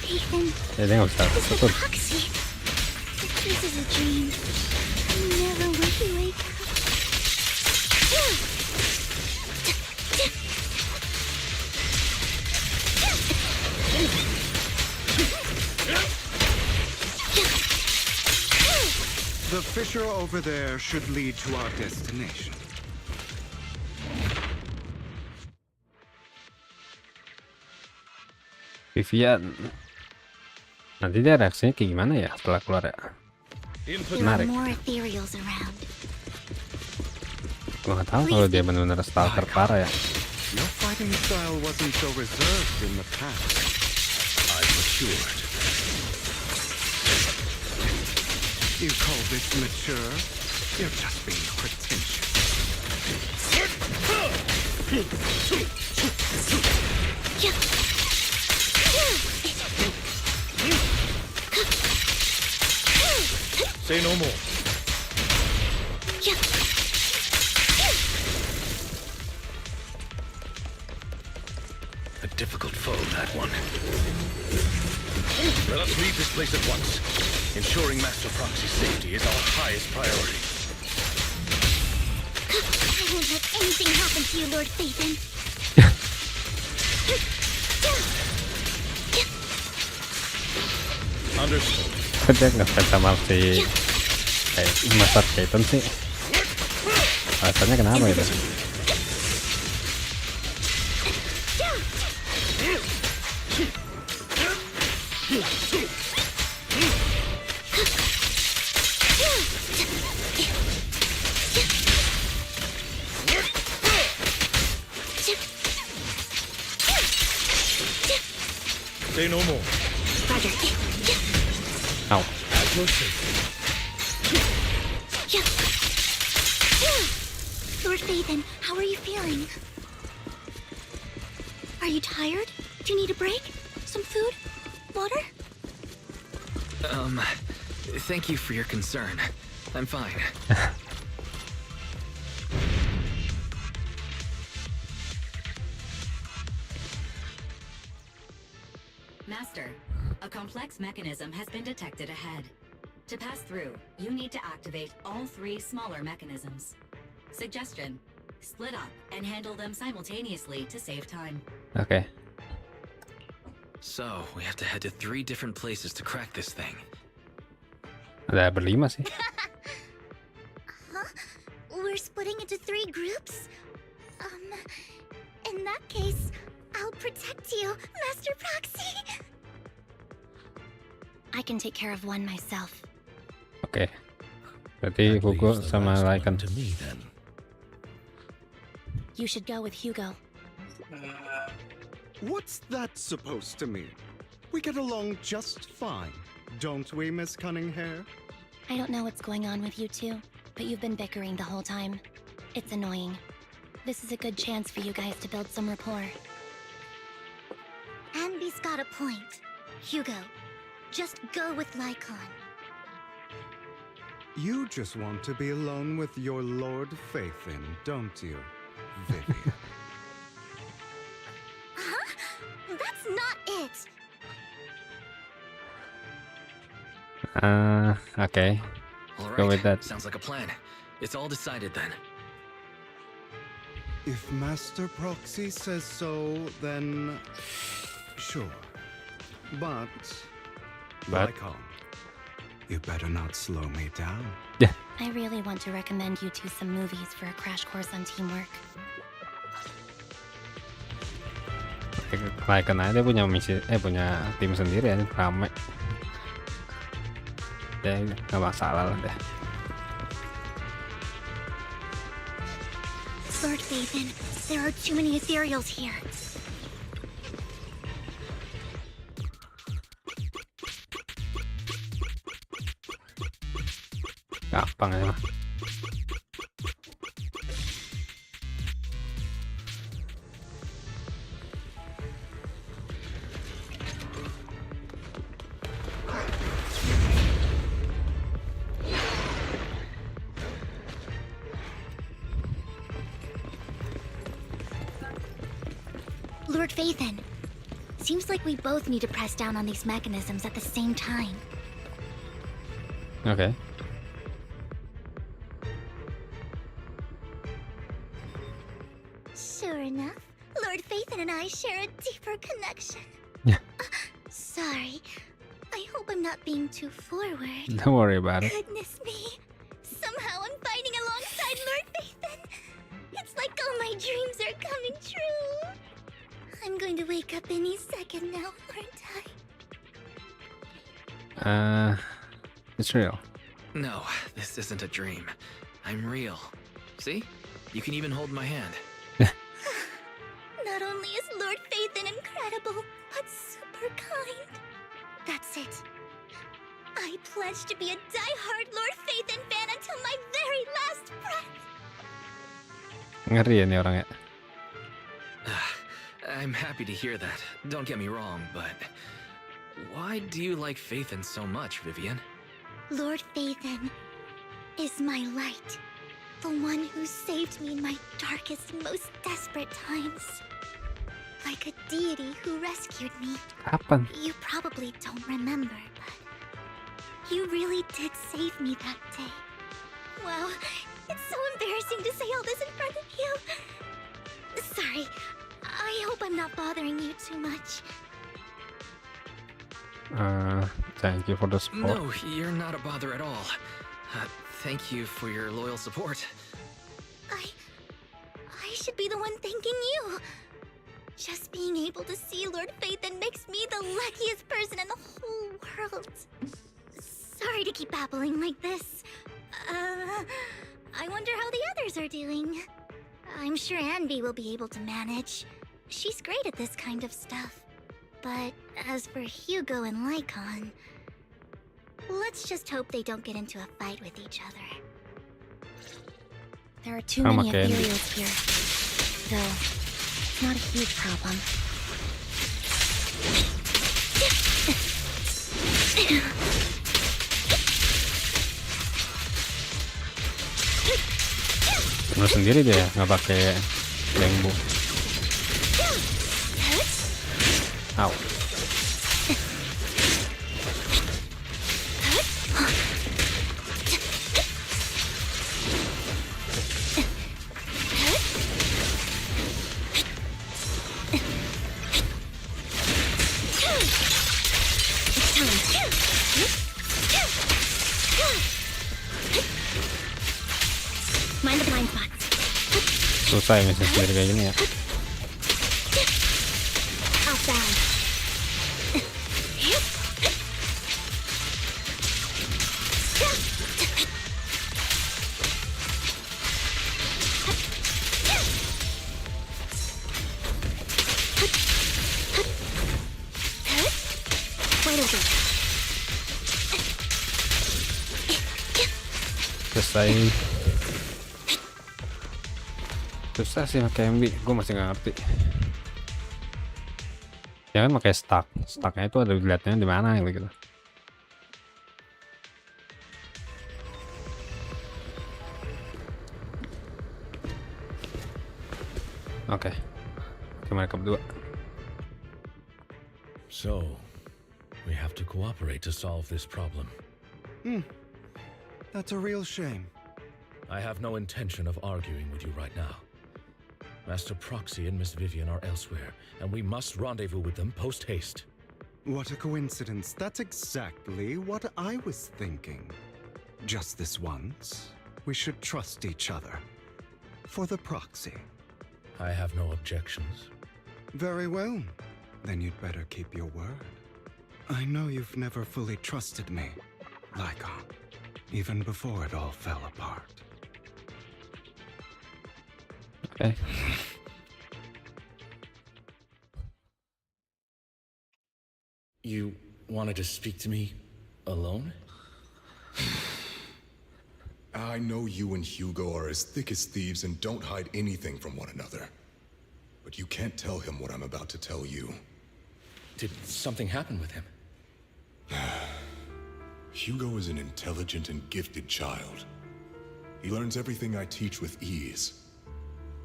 Phaethon. Ya dia nggak bisa tutup. Proxy. This is a dream. Never will he wake up. The fissure over there should lead to our destination. Vivian. Nanti dia reaksinya kayak gimana ya setelah keluar ya? There are Menarik. more ethereals around. Gua nggak tahu kalau dia benar-benar stalker parah ya. Your fighting style wasn't so reserved in the past. I've matured. You call this mature? You're just being pretentious. Say no more. A difficult foe, that one. Let us leave this place at once. Ensuring Master Proxy's safety is our highest priority. I won't let anything happen to you, Lord Phaethon. Understood. Kok dia ngefans sama si Master Phaethon sih? Alasannya kenapa itu? Say no more. Roger. Ow. At your safety. Lord Phaethon, how are you feeling? Are you tired? Do you need a break? Some food? Water? Thank you for your concern. I'm fine. Master, a complex mechanism has been detected ahead. To pass through, you need to activate all 3 smaller mechanisms. Suggestion: split up and handle them simultaneously to save time. Oke. So, we have to head to 3 different places to crack this thing. Ada berlima sih. Huh? We're splitting into 3 groups? In that case, I'll protect you, Master Proxy. I can take care of one myself. Oke. Berarti Hugo sama Lycan. To me, then. You should go with Hugo. What's that supposed to mean? We get along just fine, don't we, Miss Cunninghair? I don't know what's going on with you two, but you've been bickering the whole time. It's annoying. This is a good chance for you guys to build some rapport. Anby's got a point. Hugo, just go with Lycan. You just want to be alone with your Lord Phaethon, don't you, Vivian? Huh? That's not it! Okay. All Go right. with that. Sounds like a plan. It's all decided then. If Master Proxy says so, then sure. But Lycan, you better not slow me down. Yeah. I really want to recommend you two some movies for a crash course on teamwork. Lycan aja dia punya misi, punya tim sendiri ya, rame. Ya nggak masalah lah deh. Lord Phaethon, there are too many ethereals here. Gampang ya mah. Lord Phaethon, seems like we both need to press down on these mechanisms at the same time. Okay. Sure enough, Lord Phaethon and I share a deeper connection. Yeah. Sorry. I hope I'm not being too forward. Don't worry about it. Goodness me. Somehow I'm fighting alongside Lord Phaethon. It's like all my dreams are coming true. I'm going to wake up any second now, aren't I? It's real. No, this isn't a dream. I'm real. See? You can even hold my hand. Not only is Lord Phaethon incredible, but super kind. That's it. I pledge to be a die-hard Lord Phaethon fan until my very last breath. Ngeri ya nih orangnya. I'm happy to hear that. Don't get me wrong, but why do you like Phaethon so much, Vivian? Lord Phaethon is my light. The one who saved me in my darkest, most desperate times. Like a deity who rescued me. Kapan? You probably don't remember, but you really did save me that day. Wow, it's so embarrassing to say all this in front of you. Sorry, I hope I'm not bothering you too much. Thank you for the support. No, you're not a bother at all. Thank you for your loyal support. I should be the one thanking you. Just being able to see Lord Phaethon makes me the luckiest person in the whole world. Sorry to keep babbling like this. I wonder how the others are doing. I'm sure Anby will be able to manage. She's great at this kind of stuff. But as for Hugo and Lycon, let's just hope they don't get into a fight with each other. There are too many ethereals here, though it's not a huge problem. Lu sendiri dia nggak pakai bambu. Au. Mind the blind spots. Susah ya misalnya sendiri kayak gini ya. Outbound. Wait a bit. Selesai. Susah sih pakai MB, gue masih nggak ngerti. Jangan pakai stack, stacknya itu ada dilihatnya di mana gitu. Oke, mereka berdua. So, we have to cooperate to solve this problem. That's a real shame. I have no intention of arguing with you right now. Master Proxy and Miss Vivian are elsewhere, and we must rendezvous with them post-haste. What a coincidence. That's exactly what I was thinking. Just this once, we should trust each other. For the Proxy. I have no objections. Very well. Then you'd better keep your word. I know you've never fully trusted me, Lycon, even before it all fell apart. Okay. You wanted to speak to me alone? I know you and Hugo are as thick as thieves and don't hide anything from one another. But you can't tell him what I'm about to tell you. Did something happen with him? Hugo is an intelligent and gifted child. He learns everything I teach with ease.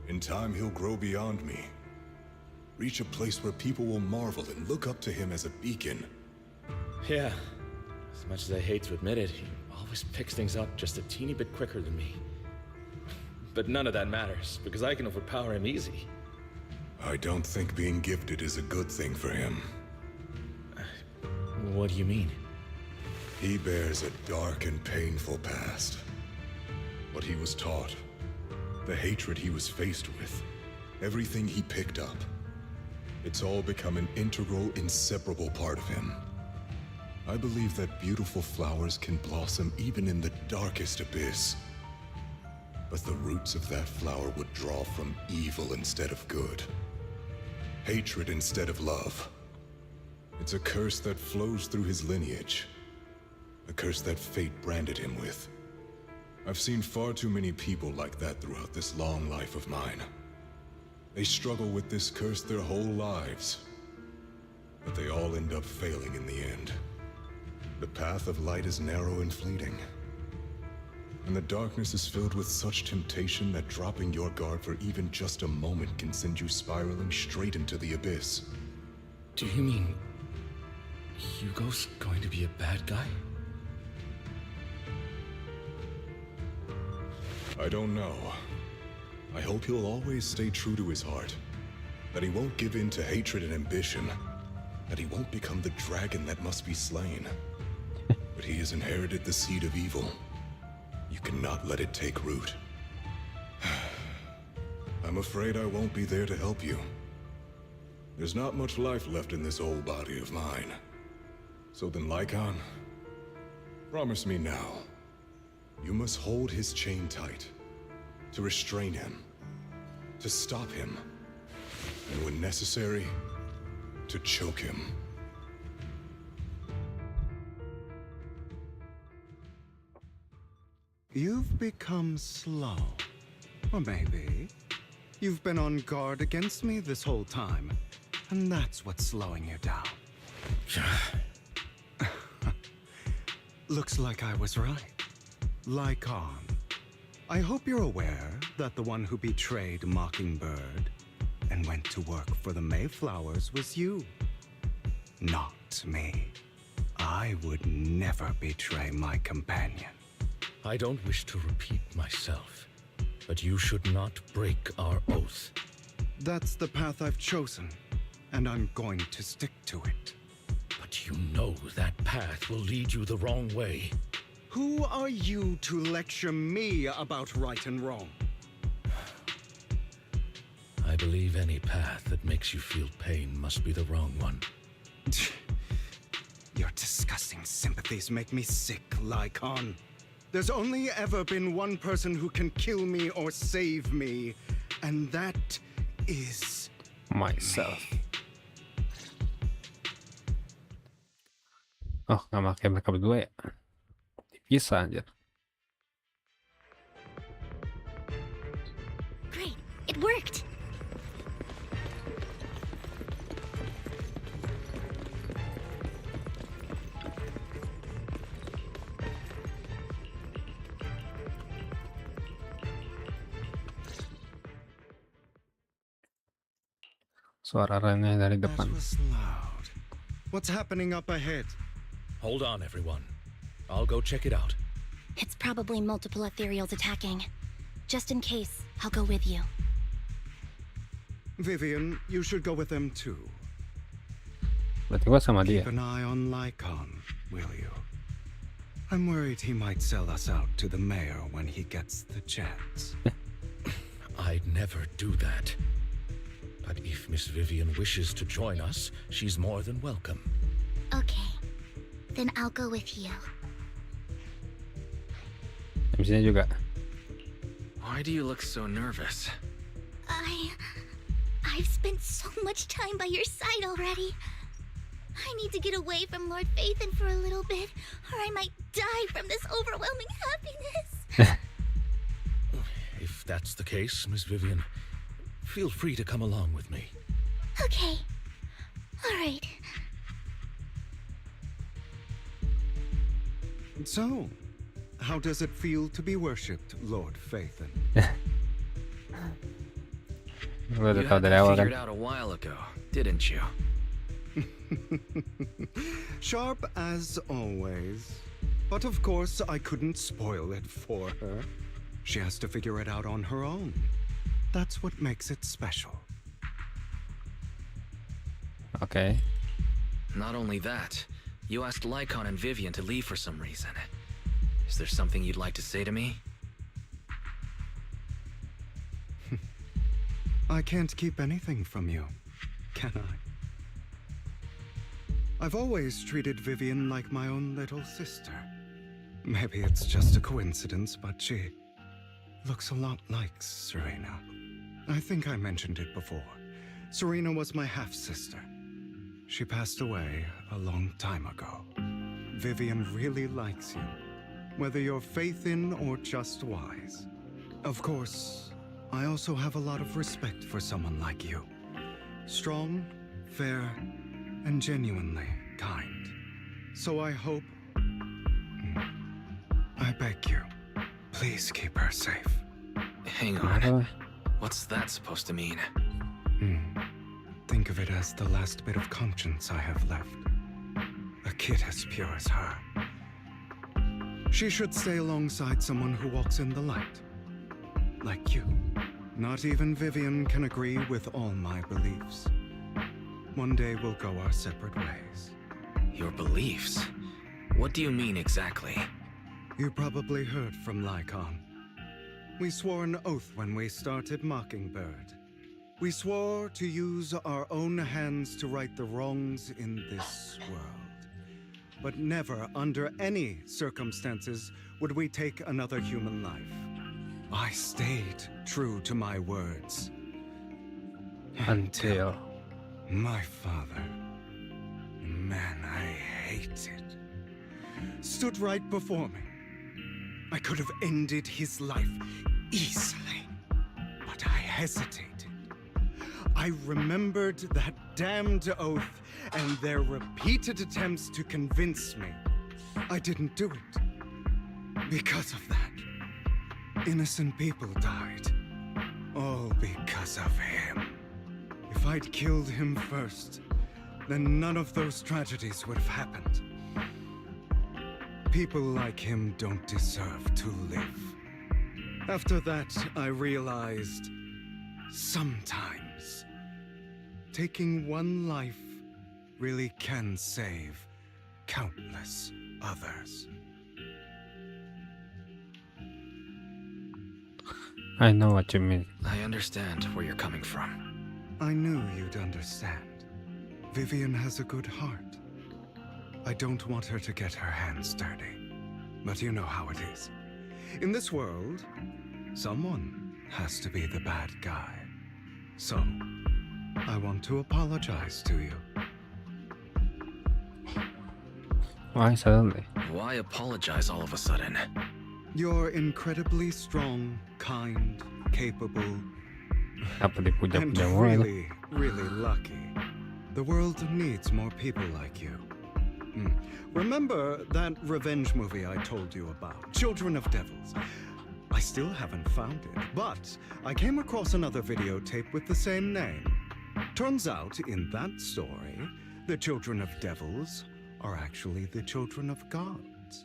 In time, he'll grow beyond me. Reach a place where people will marvel and look up to him as a beacon. Yeah. As much as I hate to admit it, he always picks things up just a teeny bit quicker than me. But none of that matters, because I can overpower him easy. I don't think being gifted is a good thing for him. What do you mean? He bears a dark and painful past. What he was taught, the hatred he was faced with, everything he picked up. It's all become an integral, inseparable part of him. I believe that beautiful flowers can blossom even in the darkest abyss. But the roots of that flower would draw from evil instead of good. Hatred instead of love. It's a curse that flows through his lineage. A curse that fate branded him with. I've seen far too many people like that throughout this long life of mine. They struggle with this curse their whole lives. But they all end up failing in the end. The path of light is narrow and fleeting. And the darkness is filled with such temptation that dropping your guard for even just a moment can send you spiraling straight into the abyss. Do you mean Hugo's going to be a bad guy? I don't know. I hope he'll always stay true to his heart. That he won't give in to hatred and ambition. That he won't become the dragon that must be slain. But he has inherited the seed of evil. You cannot let it take root. I'm afraid I won't be there to help you. There's not much life left in this old body of mine. So then, Lycon, promise me now. You must hold his chain tight. To restrain him. To stop him. And when necessary, to choke him. You've become slow. Or maybe you've been on guard against me this whole time, and that's what's slowing you down. Looks like I was right. Lycon, I hope you're aware that the one who betrayed Mockingbird and went to work for the Mayflowers was you. Not me. I would never betray my companion. I don't wish to repeat myself, but you should not break our oath. That's the path I've chosen, and I'm going to stick to it. But you know that path will lead you the wrong way. Who are you to lecture me about right and wrong? I believe any path that makes you feel pain must be the wrong one. Your disgusting sympathies make me sick, Lycon. There's only ever been one person who can kill me or save me, and that is myself. Oh, nggak pakai mereka berdua ya? Bisa anjir. Great, it worked. Suara Rene dari depan. That was loud. What's happening up ahead? Hold on, everyone. I'll go check it out. It's probably multiple ethereals attacking. Just in case, I'll go with you. Vivian, you should go with them too. Berarti gua sama dia. Keep an eye on Lycon, will you? I'm worried he might sell us out to the mayor when he gets the chance. I'd never do that. But if Miss Vivian wishes to join us, she's more than welcome. Okay. Then I'll go with you. MC-nya juga. Why do you look so nervous? I've spent so much time by your side already. I need to get away from Lord Phaethon for a little bit, or I might die from this overwhelming happiness. If that's the case, Miss Vivian, feel free to come along with me. Okay. All right. So, how does it feel to be worshipped, Lord Phaethon? You had that figured out a while ago, didn't you? Sharp as always. But of course, I couldn't spoil it for her. She has to figure it out on her own. That's what makes it special. Okay. Not only that, you asked Lycon and Vivian to leave for some reason. Is there something you'd like to say to me? I can't keep anything from you, can I? I've always treated Vivian like my own little sister. Maybe it's just a coincidence, but she looks a lot like Serena. I think I mentioned it before. Serena was my half-sister. She passed away a long time ago. Vivian really likes you, whether you're faith in or just wise. Of course, I also have a lot of respect for someone like you. Strong, fair, and genuinely kind. So I hope... I beg you, please keep her safe. Hang on. What's that supposed to mean? Think of it as the last bit of conscience I have left. A kid as pure as her. She should stay alongside someone who walks in the light. Like you. Not even Vivian can agree with all my beliefs. One day we'll go our separate ways. Your beliefs? What do you mean exactly? You probably heard from Lycon. We swore an oath when we started Mockingbird. We swore to use our own hands to right the wrongs in this world. But never, under any circumstances, would we take another human life. I stayed true to my words. Until my father, the man I hated, stood right before me. I could have ended his life easily, but I hesitated. I remembered that damned oath and their repeated attempts to convince me I didn't do it. Because of that, innocent people died. All because of him. If I'd killed him first, then none of those tragedies would have happened. People like him don't deserve to live. After that, I realized sometimes taking one life really can save countless others. I know what you mean. I understand where you're coming from. I knew you'd understand. Vivian has a good heart. I don't want her to get her hands dirty. But you know how it is. In this world, someone has to be the bad guy. So, I want to apologize to you. Why suddenly? Why apologize all of a sudden? You're incredibly strong, kind, capable, Apa dipuja-puja and mulu? really lucky. The world needs more people like you. Remember that revenge movie I told you about, Children of Devils? I still haven't found it, but I came across another videotape with the same name. Turns out, in that story, the Children of Devils are actually the children of gods.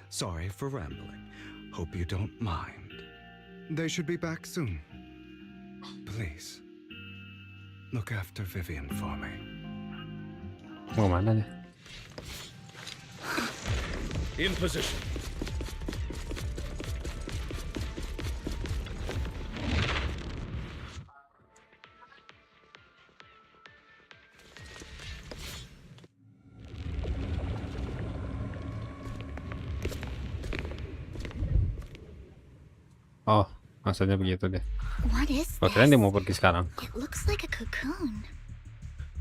Sorry for rambling. Hope you don't mind. They should be back soon. Please, look after Vivian for me. Mau mana nih? In position. Oh, maksudnya begitu deh. What is Oh, kalian dia mau pergi sekarang. It looks like a cocoon.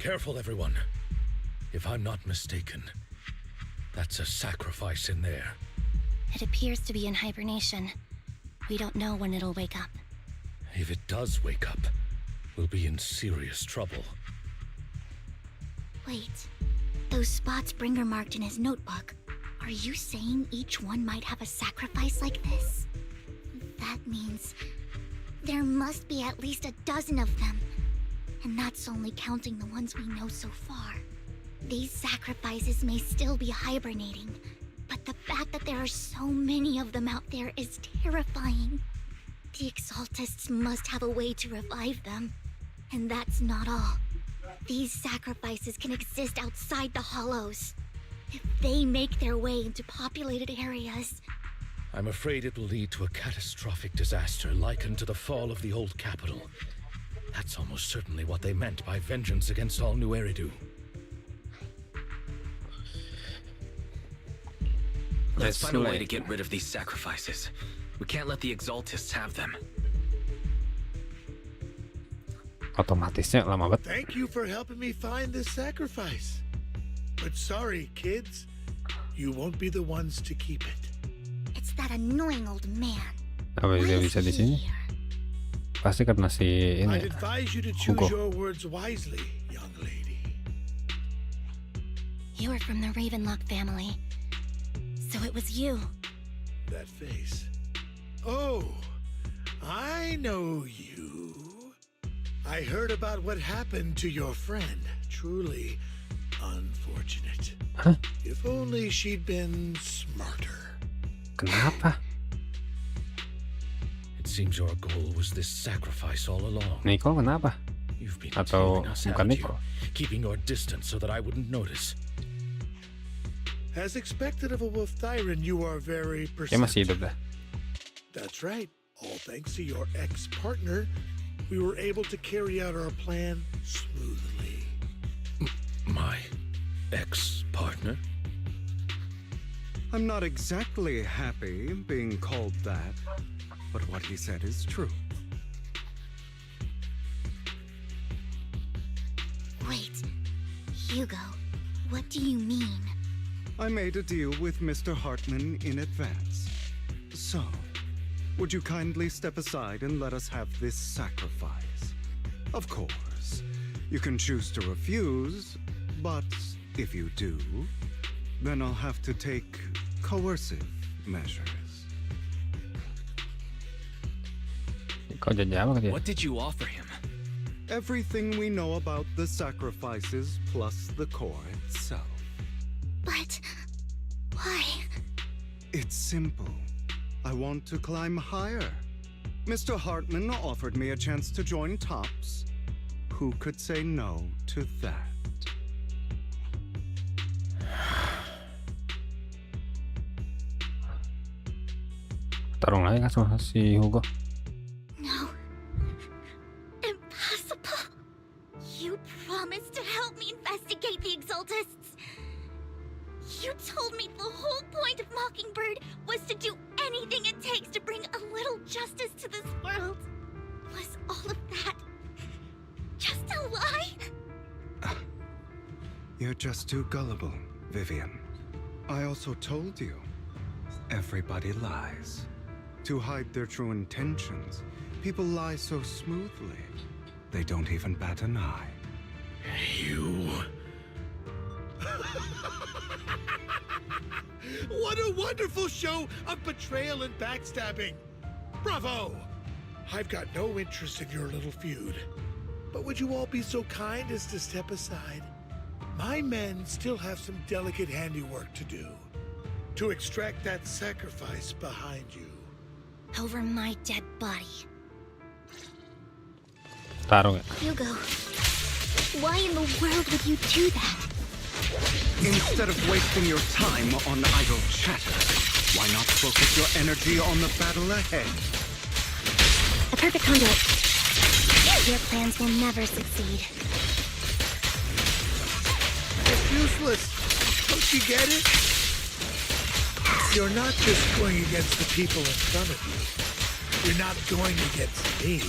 Careful, everyone. If I'm not mistaken, that's a sacrifice in there. It appears to be in hibernation. We don't know when it'll wake up. If it does wake up, we'll be in serious trouble. Wait, those spots Bringer marked in his notebook. Are you saying each one might have a sacrifice like this? That means there must be at least a dozen of them. And that's only counting the ones we know so far. These sacrifices may still be hibernating, but the fact that there are so many of them out there is terrifying. The Exaltists must have a way to revive them. And that's not all. These sacrifices can exist outside the hollows. If they make their way into populated areas... I'm afraid it will lead to a catastrophic disaster likened to the fall of the old capital. That's almost certainly what they meant by vengeance against all New Eridu. Let's find a way to get rid of these sacrifices. We can't let the Exaltists have them. Otomatisnya lama banget. Thank you for helping me find this sacrifice. But sorry, kids. You won't be the ones to keep it. It's that annoying old man. Apa dia bisa di sini? Pasti karena si ini. I'd advise you to choose Hugo. your words wisely, young lady. You were from the Ravenlock family. So it was you. That face. Oh, I know you. I heard about what happened to your friend. Truly unfortunate. Huh? If only she'd been smarter. Kenapa? It seems your goal was this sacrifice all along. Nicole kenapa? You've been Atau tailing us, bukan haven't you? Nicole? Keeping your distance so that I wouldn't notice. As expected of a wolf Thyran, you are very Dia masih hidup perceptive. dah. That's right. All thanks to your ex-partner, we were able to carry out our plan smoothly. My ex-partner? I'm not exactly happy being called that, but what he said is true. Wait, Hugo, what do you mean? I made a deal with Mr. Hartman in advance. So, would you kindly step aside and let us have this sacrifice? Of course, you can choose to refuse, but if you do, then I'll have to take coercive measures. Kau janji apa ke dia? What did you offer him? Everything we know about the sacrifices plus the core itself. But why? It's simple. I want to climb higher. Mr. Hartman offered me a chance to join Tops. Who could say no to that? Tarung lagi kan sama si Hugo. No. Impossible. You promised to help me investigate the Exaltists. You told me the whole point of Mockingbird was to do anything it takes to bring a little justice to this world. Was all of that just a lie? You're just too gullible, Vivian. I also told you, everybody lies. To hide their true intentions, people lie so smoothly, they don't even bat an eye. You... What a wonderful show of betrayal and backstabbing! Bravo! I've got no interest in your little feud. But would you all be so kind as to step aside? My men still have some delicate handiwork to do. To extract that sacrifice behind you. Over my dead body. Tarung ya. Hugo, why in the world would you do that? Instead of wasting your time on idle chatter, why not focus your energy on the battle ahead? A perfect conduit. Your plans will never succeed. It's useless. Don't you get it? You're not just going against the people in front of you. You're not going against me.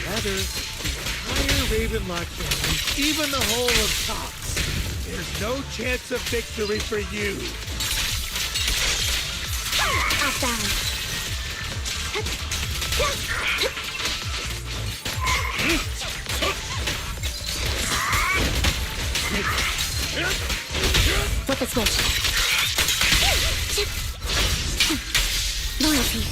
Rather, the entire Ravenlock family, even the whole of Tops. There's no chance of victory for you. Off balance. Flip the switch. Loyalty.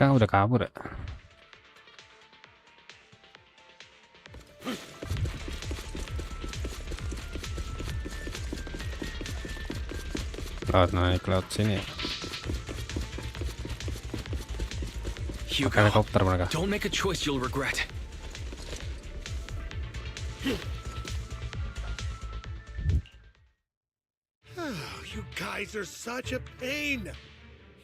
Mereka udah kabur ya. Naik laut sini ya. Pakai helikopter mereka. Don't make a choice you'll regret. you guys are such a pain.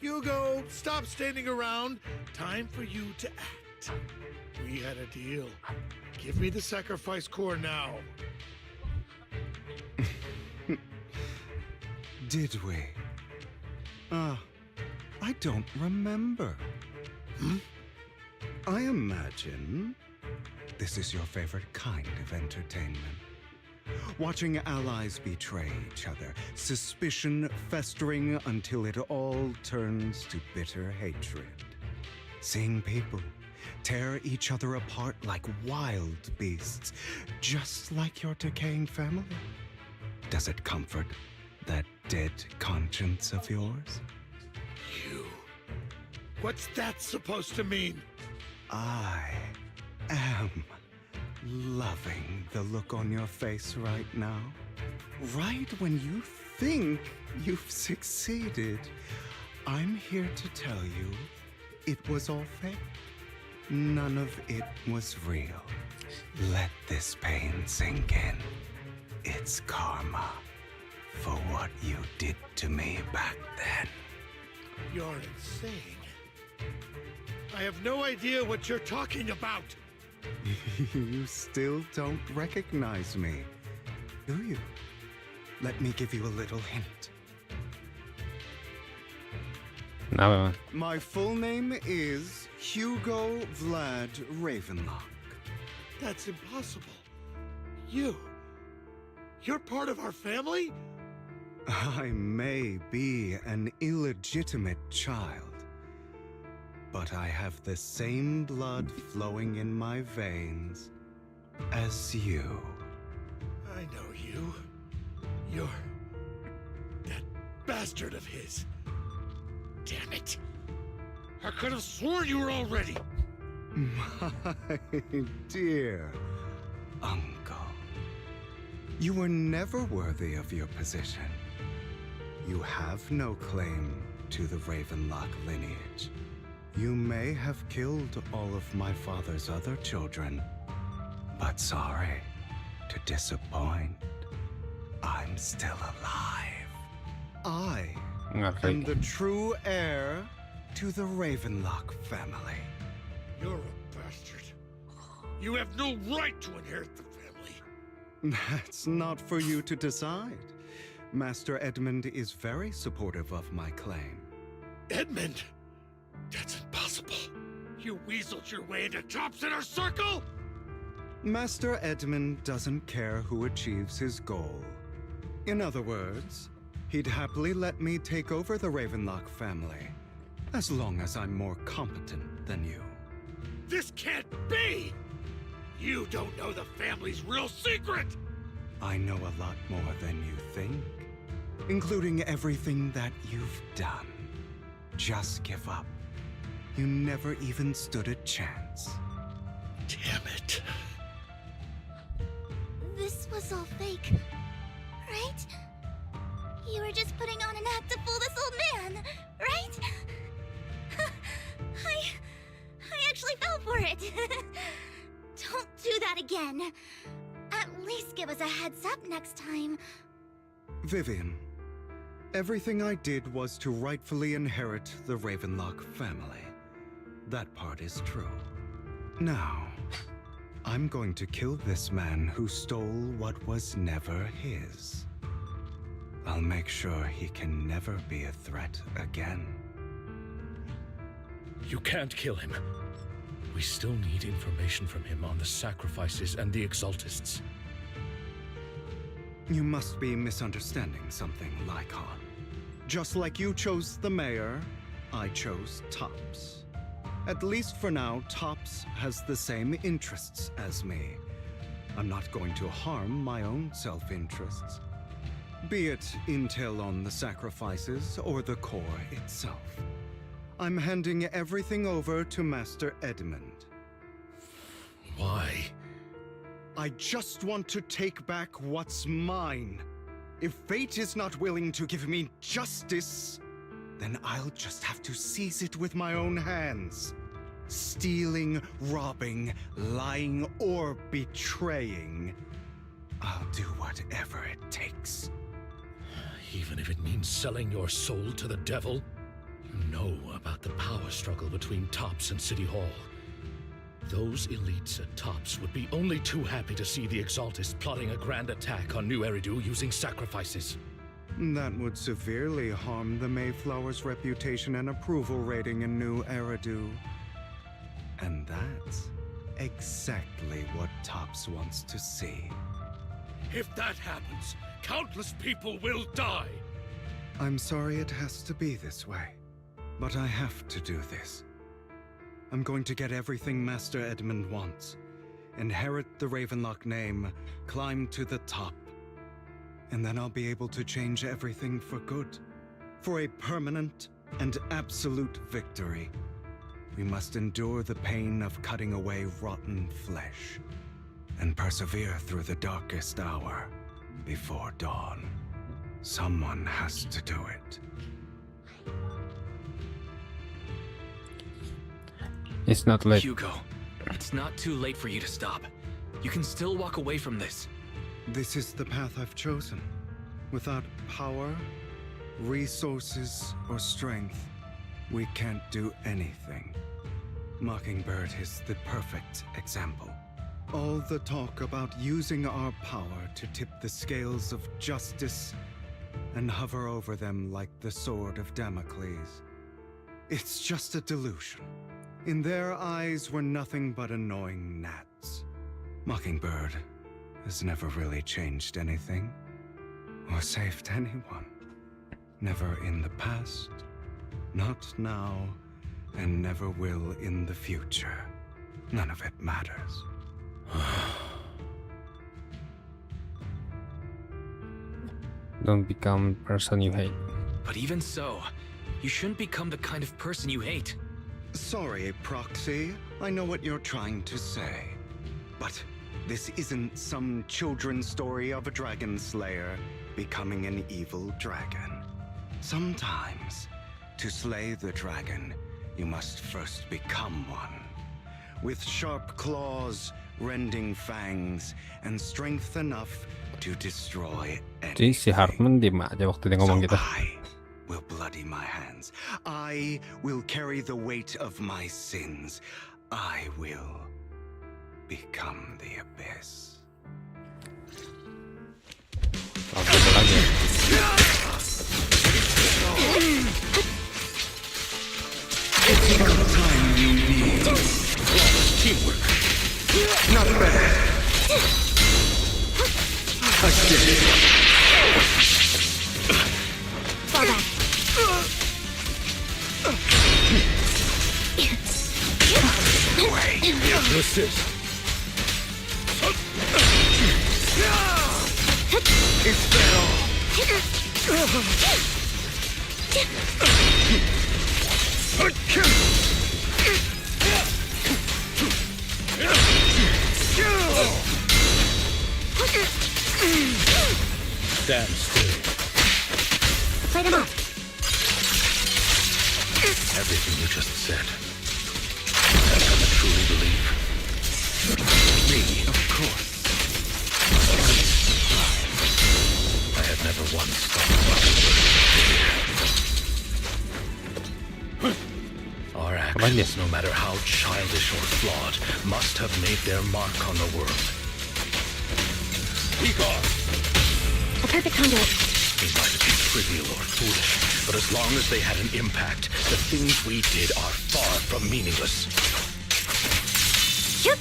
Hugo, stop standing around. Time for you to act. We had a deal. Give me the sacrifice core now. Did we? I don't remember. I imagine this is your favorite kind of entertainment. Watching allies betray each other, suspicion festering until it all turns to bitter hatred. Seeing people tear each other apart like wild beasts, just like your decaying family. Does it comfort that dead conscience of yours? You. What's that supposed to mean? I am loving the look on your face right now. Right when you think you've succeeded, I'm here to tell you it was all fake. None of it was real. Let this pain sink in. It's karma for what you did to me back then. You're insane. I have no idea what you're talking about. You still don't recognize me, do you? Let me give you a little hint. Nada más. My full name is Hugo Vlad Ravenlock. That's impossible. You're part of our family? I may be an illegitimate child, but I have the same blood flowing in my veins as you. I know you. You're that bastard of his. Damn it. I could have sworn you were already. My dear uncle, you were never worthy of your position. You have no claim to the Ravenlock lineage. You may have killed all of my father's other children, but sorry to disappoint. I'm still alive. I am the true heir to the Ravenlock family. You're a bastard. You have no right to inherit the family. That's not for you to decide. Master Edmund is very supportive of my claim. Edmund? That's impossible. You weaseled your way into Top's inner circle? Master Edmund doesn't care who achieves his goal. In other words, he'd happily let me take over the Ravenlock family, as long as I'm more competent than you. This can't be! You don't know the family's real secret! I know a lot more than you think, including everything that you've done. Just give up. You never even stood a chance. Damn it. This was all fake, right? You were just putting on an act to fool this old man, right? I actually fell for it. Don't do that again. At least give us a heads up next time. Vivian, everything I did was to rightfully inherit the Ravenlock family. That part is true. Now, I'm going to kill this man who stole what was never his. I'll make sure he can never be a threat again. You can't kill him. We still need information from him on the sacrifices and the Exaltists. You must be misunderstanding something, Lycon. Just like you chose the mayor, I chose Tops. At least for now, Tops has the same interests as me. I'm not going to harm my own self-interests. Be it intel on the sacrifices or the core itself. I'm handing everything over to Master Edmund. Why? I just want to take back what's mine. If fate is not willing to give me justice, then I'll just have to seize it with my own hands. Stealing, robbing, lying, or betraying. I'll do whatever it takes. Even if it means selling your soul to the devil? You know about the power struggle between Tops and City Hall. Those elites at Tops would be only too happy to see the Exaltists plotting a grand attack on New Eridu using sacrifices. That would severely harm the Mayflower's reputation and approval rating in New Eridu. And that's exactly what Tops wants to see. If that happens, countless people will die! I'm sorry it has to be this way, but I have to do this. I'm going to get everything Master Edmund wants. Inherit the Ravenlock name, climb to the top. And then I'll be able to change everything for good. For a permanent and absolute victory. We must endure the pain of cutting away rotten flesh. And persevere through the darkest hour before dawn. Someone has to do it. It's not late. Hugo, it's not too late for you to stop. You can still walk away from this. This is the path I've chosen. Without power, resources, or strength, we can't do anything. Mockingbird is the perfect example. All the talk about using our power to tip the scales of justice and hover over them like the sword of Damocles. It's just a delusion. In their eyes, we're nothing but annoying gnats. Mockingbird has never really changed anything, or saved anyone. Never in the past, not now, and never will in the future. None of it matters. Don't become the person you hate. But even so, you shouldn't become the kind of person you hate. Sorry, Proxy. I know what you're trying to say. But this isn't some children's story of a dragon slayer becoming an evil dragon. Sometimes, to slay the dragon, you must first become one. With sharp claws, rending fangs, and strength enough to destroy Jadi si Hartman diem aja waktu dia ngomong gitu. Will bloody my hands. I will carry the weight of my sins. I will become the abyss. Oke, lagi. Time you need. Teamwork. Not bad. I did it. Fall back. Resist. Is that all? Stand still. Play them off. Everything you just said. That's what I truly believe. Me, of course. I have never once thought our actions, no matter how childish or flawed, must have made their mark on the world. Be gone! A perfect conduit. They might have been trivial or foolish, but as long as they had an impact, the things we did are far from meaningless. Yep.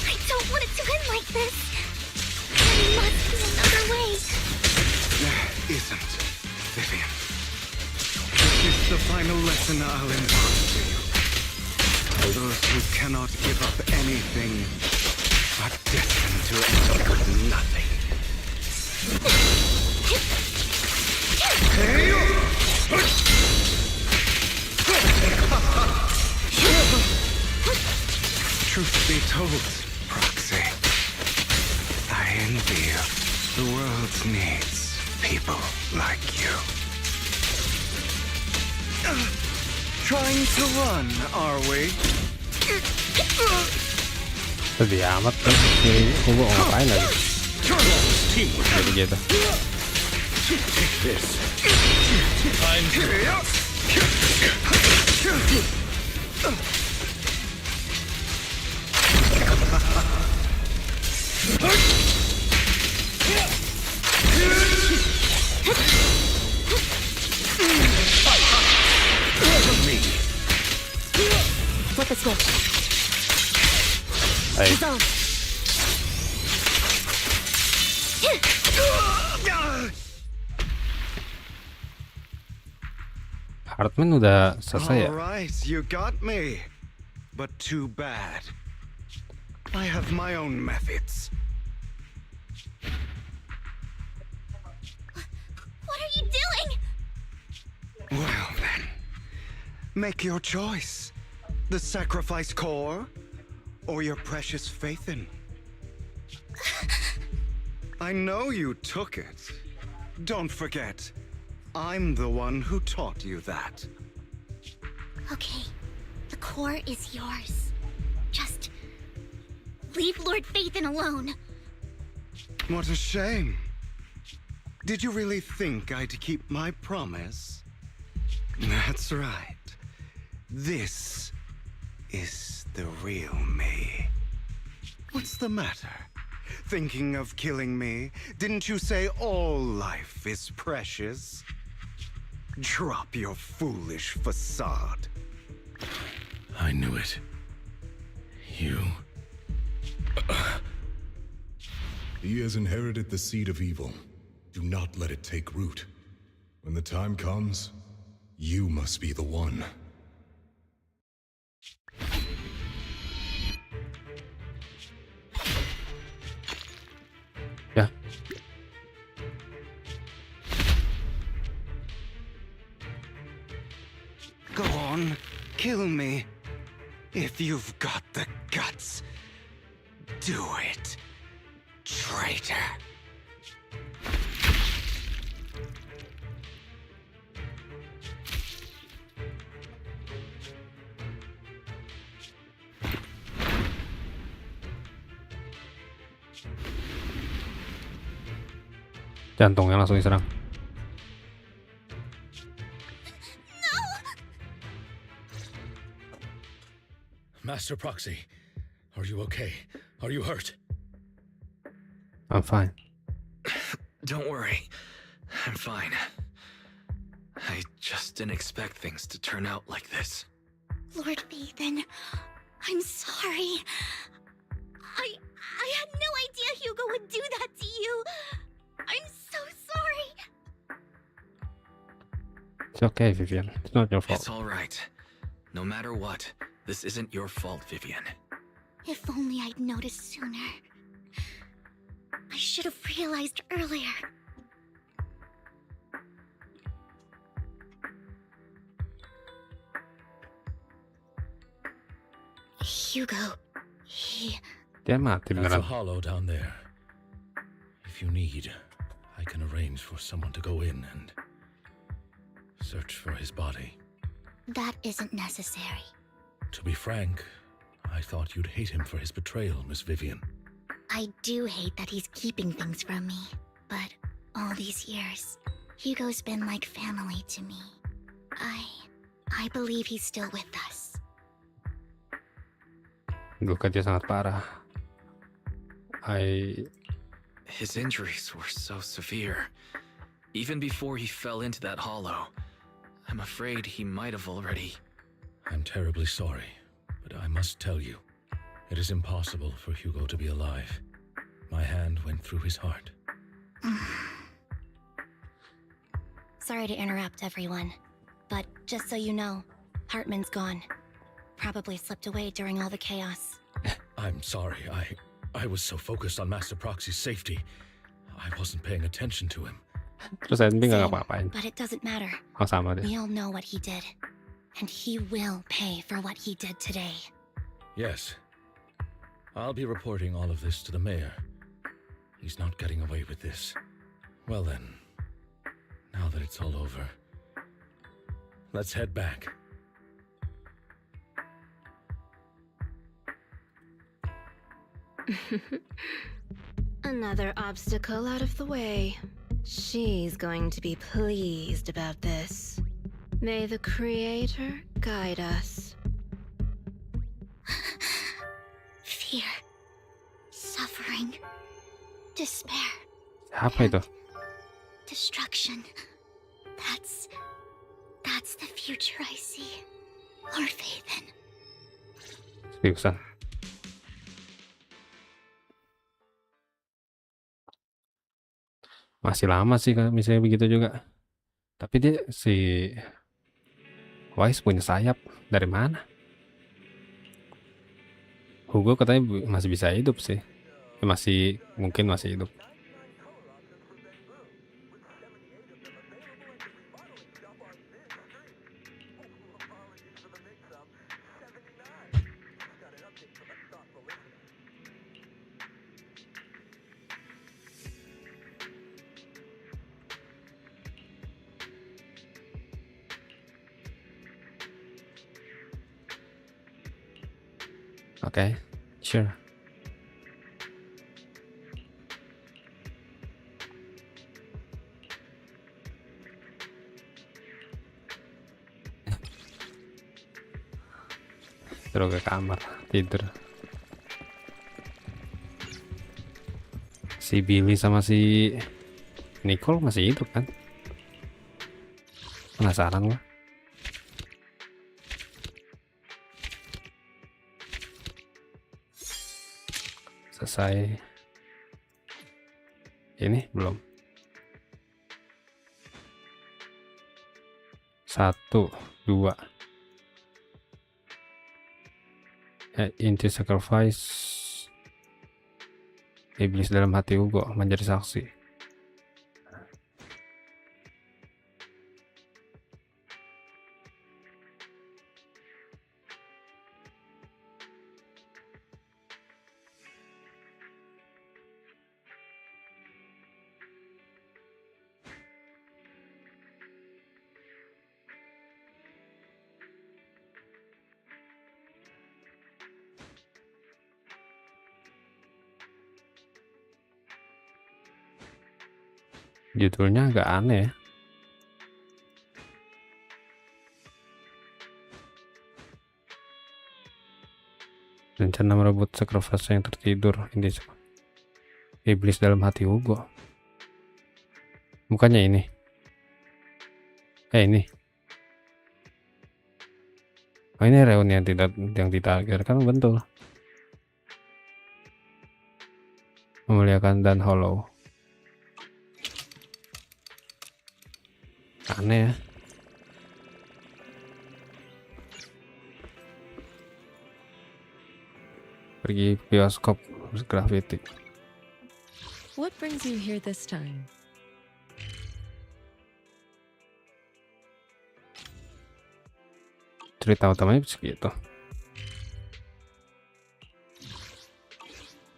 I don't want it to end like this. There must be another way. There isn't, Vivian. This is the final lesson I'll impart to you. Those who cannot give up anything are destined to end up with nothing. Truth be told, Proxy, I envy you. The world needs people like you. Trying to run, are we? Sedih amat kan si Hugo ngapain lagi? Jadi gitu. Take this. Flip a switch. Hey. Dissolve. Hartman udah selesai ya? All right, you got me. But too bad. I have my own methods. What are you doing? Well then, make your choice. The sacrifice core, or your precious Faithin. I know you took it. Don't forget, I'm the one who taught you that. Okay, the core is yours. Just leave Lord Faithin alone. What a shame. Did you really think I'd keep my promise? That's right. This is the real me. What's the matter? Thinking of killing me? Didn't you say all life is precious? Drop your foolish facade. I knew it. You... He has inherited the seed of evil. Do not let it take root. When the time comes, you must be the one. Ya. Go on, kill me. If you've got the guts, do it, traitor. Jantungnya langsung diserang. Master Proxy, are you okay? Are you hurt? I'm fine. Don't worry. I'm fine. I just didn't expect things to turn out like this. Lord Faithin, I'm sorry. I had no idea Hugo would do that to you. I'm so sorry. It's okay, Vivian. It's not your fault. It's all right. No matter what, this isn't your fault, Vivian. If only I'd noticed sooner. I should have realized earlier. Hugo, Dia mati That's a beneran. hollow down there. If you need, I can arrange for someone to go in and search for his body. That isn't necessary. To be frank, I thought you'd hate him for his betrayal, Miss Vivian. I do hate that he's keeping things from me, but all these years, Hugo's been like family to me. I believe he's still with us. Luka dia sangat parah. His injuries were so severe. Even before he fell into that hollow, I'm afraid he might have already... I'm terribly sorry, but I must tell you, it is impossible for Hugo to be alive. My hand went through his heart. Sorry to interrupt, everyone. But just so you know, Hartman's gone. Probably slipped away during all the chaos. I'm sorry, I was so focused on Master Proxy's safety, I wasn't paying attention to him. Terus Envy nggak ngapa-ngapain. But it doesn't matter. Oh, sama dia. We all know what he did. And he will pay for what he did today. Yes. I'll be reporting all of this to the mayor. He's not getting away with this. Well then, now that it's all over, let's head back. Another obstacle out of the way. She's going to be pleased about this. May the Creator guide us. Fear, suffering, despair, Apa itu? destruction. That's the future I see. Or faith in. Seriusan. Masih lama sih kalau misalnya begitu juga. Tapi dia si Wise punya sayap dari mana? Hugo katanya masih bisa hidup sih. Masih mungkin masih hidup. Oke, sure. Terus ke kamar tidur. Si Billy sama si Nicole masih hidup kan? Penasaran gua. Selesai. Ini belum. 1, 2. Inti sacrifice. Iblis dalam hati Hugo menjadi saksi. Judulnya agak aneh ya. Rencana merebut sacrifice yang tertidur. Ini iblis dalam hati Hugo. Bukannya ini. Ini. Oh, ini reuni yang ditargetkan, betul. Memuliakan dan hollow. Aneh ya. Pergi bioskop graffiti. What brings you here this time? Cerita utamanya segitu.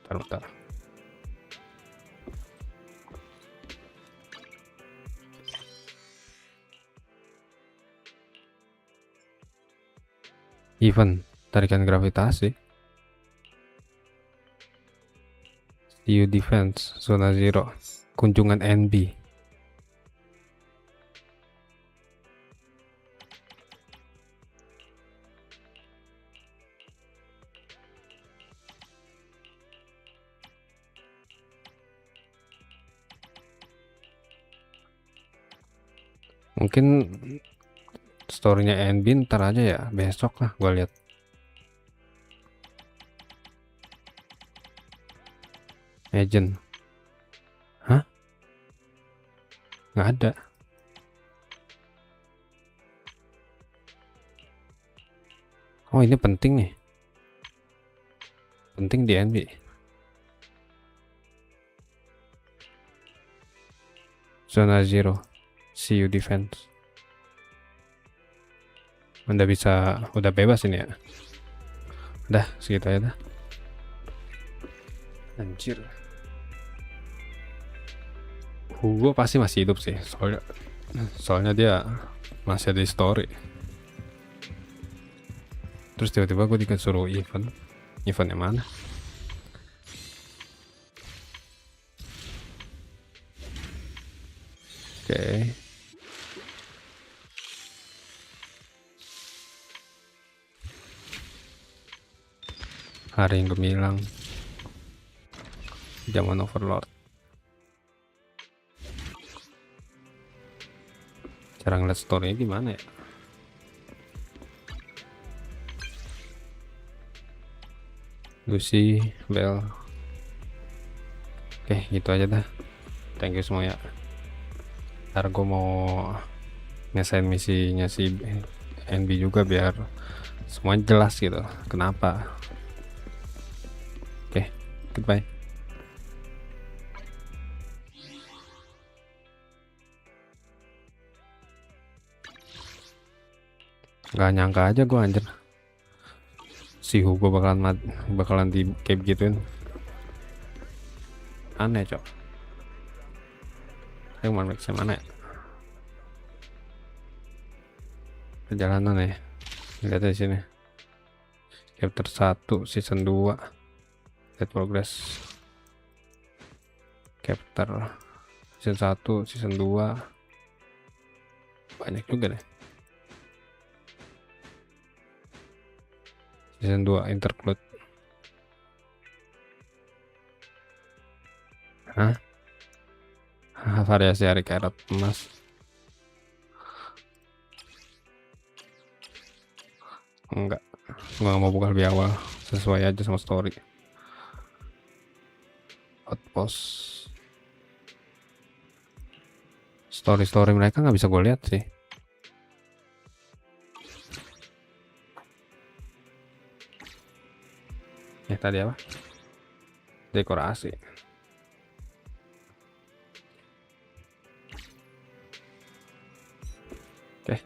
Bentar. Event tarikan gravitasi. CU Defense Zona Zero. Kunjungan NB. Mungkin storynya NB ntar aja ya, besok lah gue lihat. Agent. Hah? Nggak ada. Oh, ini penting nih. Penting di NB. Zona Zero. CU Defense. Udah bebas ini ya. Udah segitu aja dah. Anjir. Hugo pasti masih hidup sih, soalnya dia masih ada di story. Terus tiba-tiba gue disuruh event yang mana? Oke. Hari yang gemilang. Zaman Overlord. Cara ngeliat story-nya gimana ya? Lucy, Bell. Oke, gitu aja dah. Thank you semua ya. Ntar gue mau ngesain misinya si NB juga biar semuanya jelas gitu. Kenapa? Oke, goodbye. Gak nyangka aja gue anjir si Hugo bakalan di kayak gituin. Aneh cok. Yang mana ya? Perjalanan ya. Lihat di sini. Chapter 1 season 2. Lihat progress. Chapter season 1 season 2. Banyak juga deh. Season 2 interlude. Hah? Variasi hari karat emas. Enggak, gua nggak mau buka lebih awal, sesuai aja sama story. Outpost. Story mereka nggak bisa gue lihat sih. Tadi apa? Dekorasi. Oke.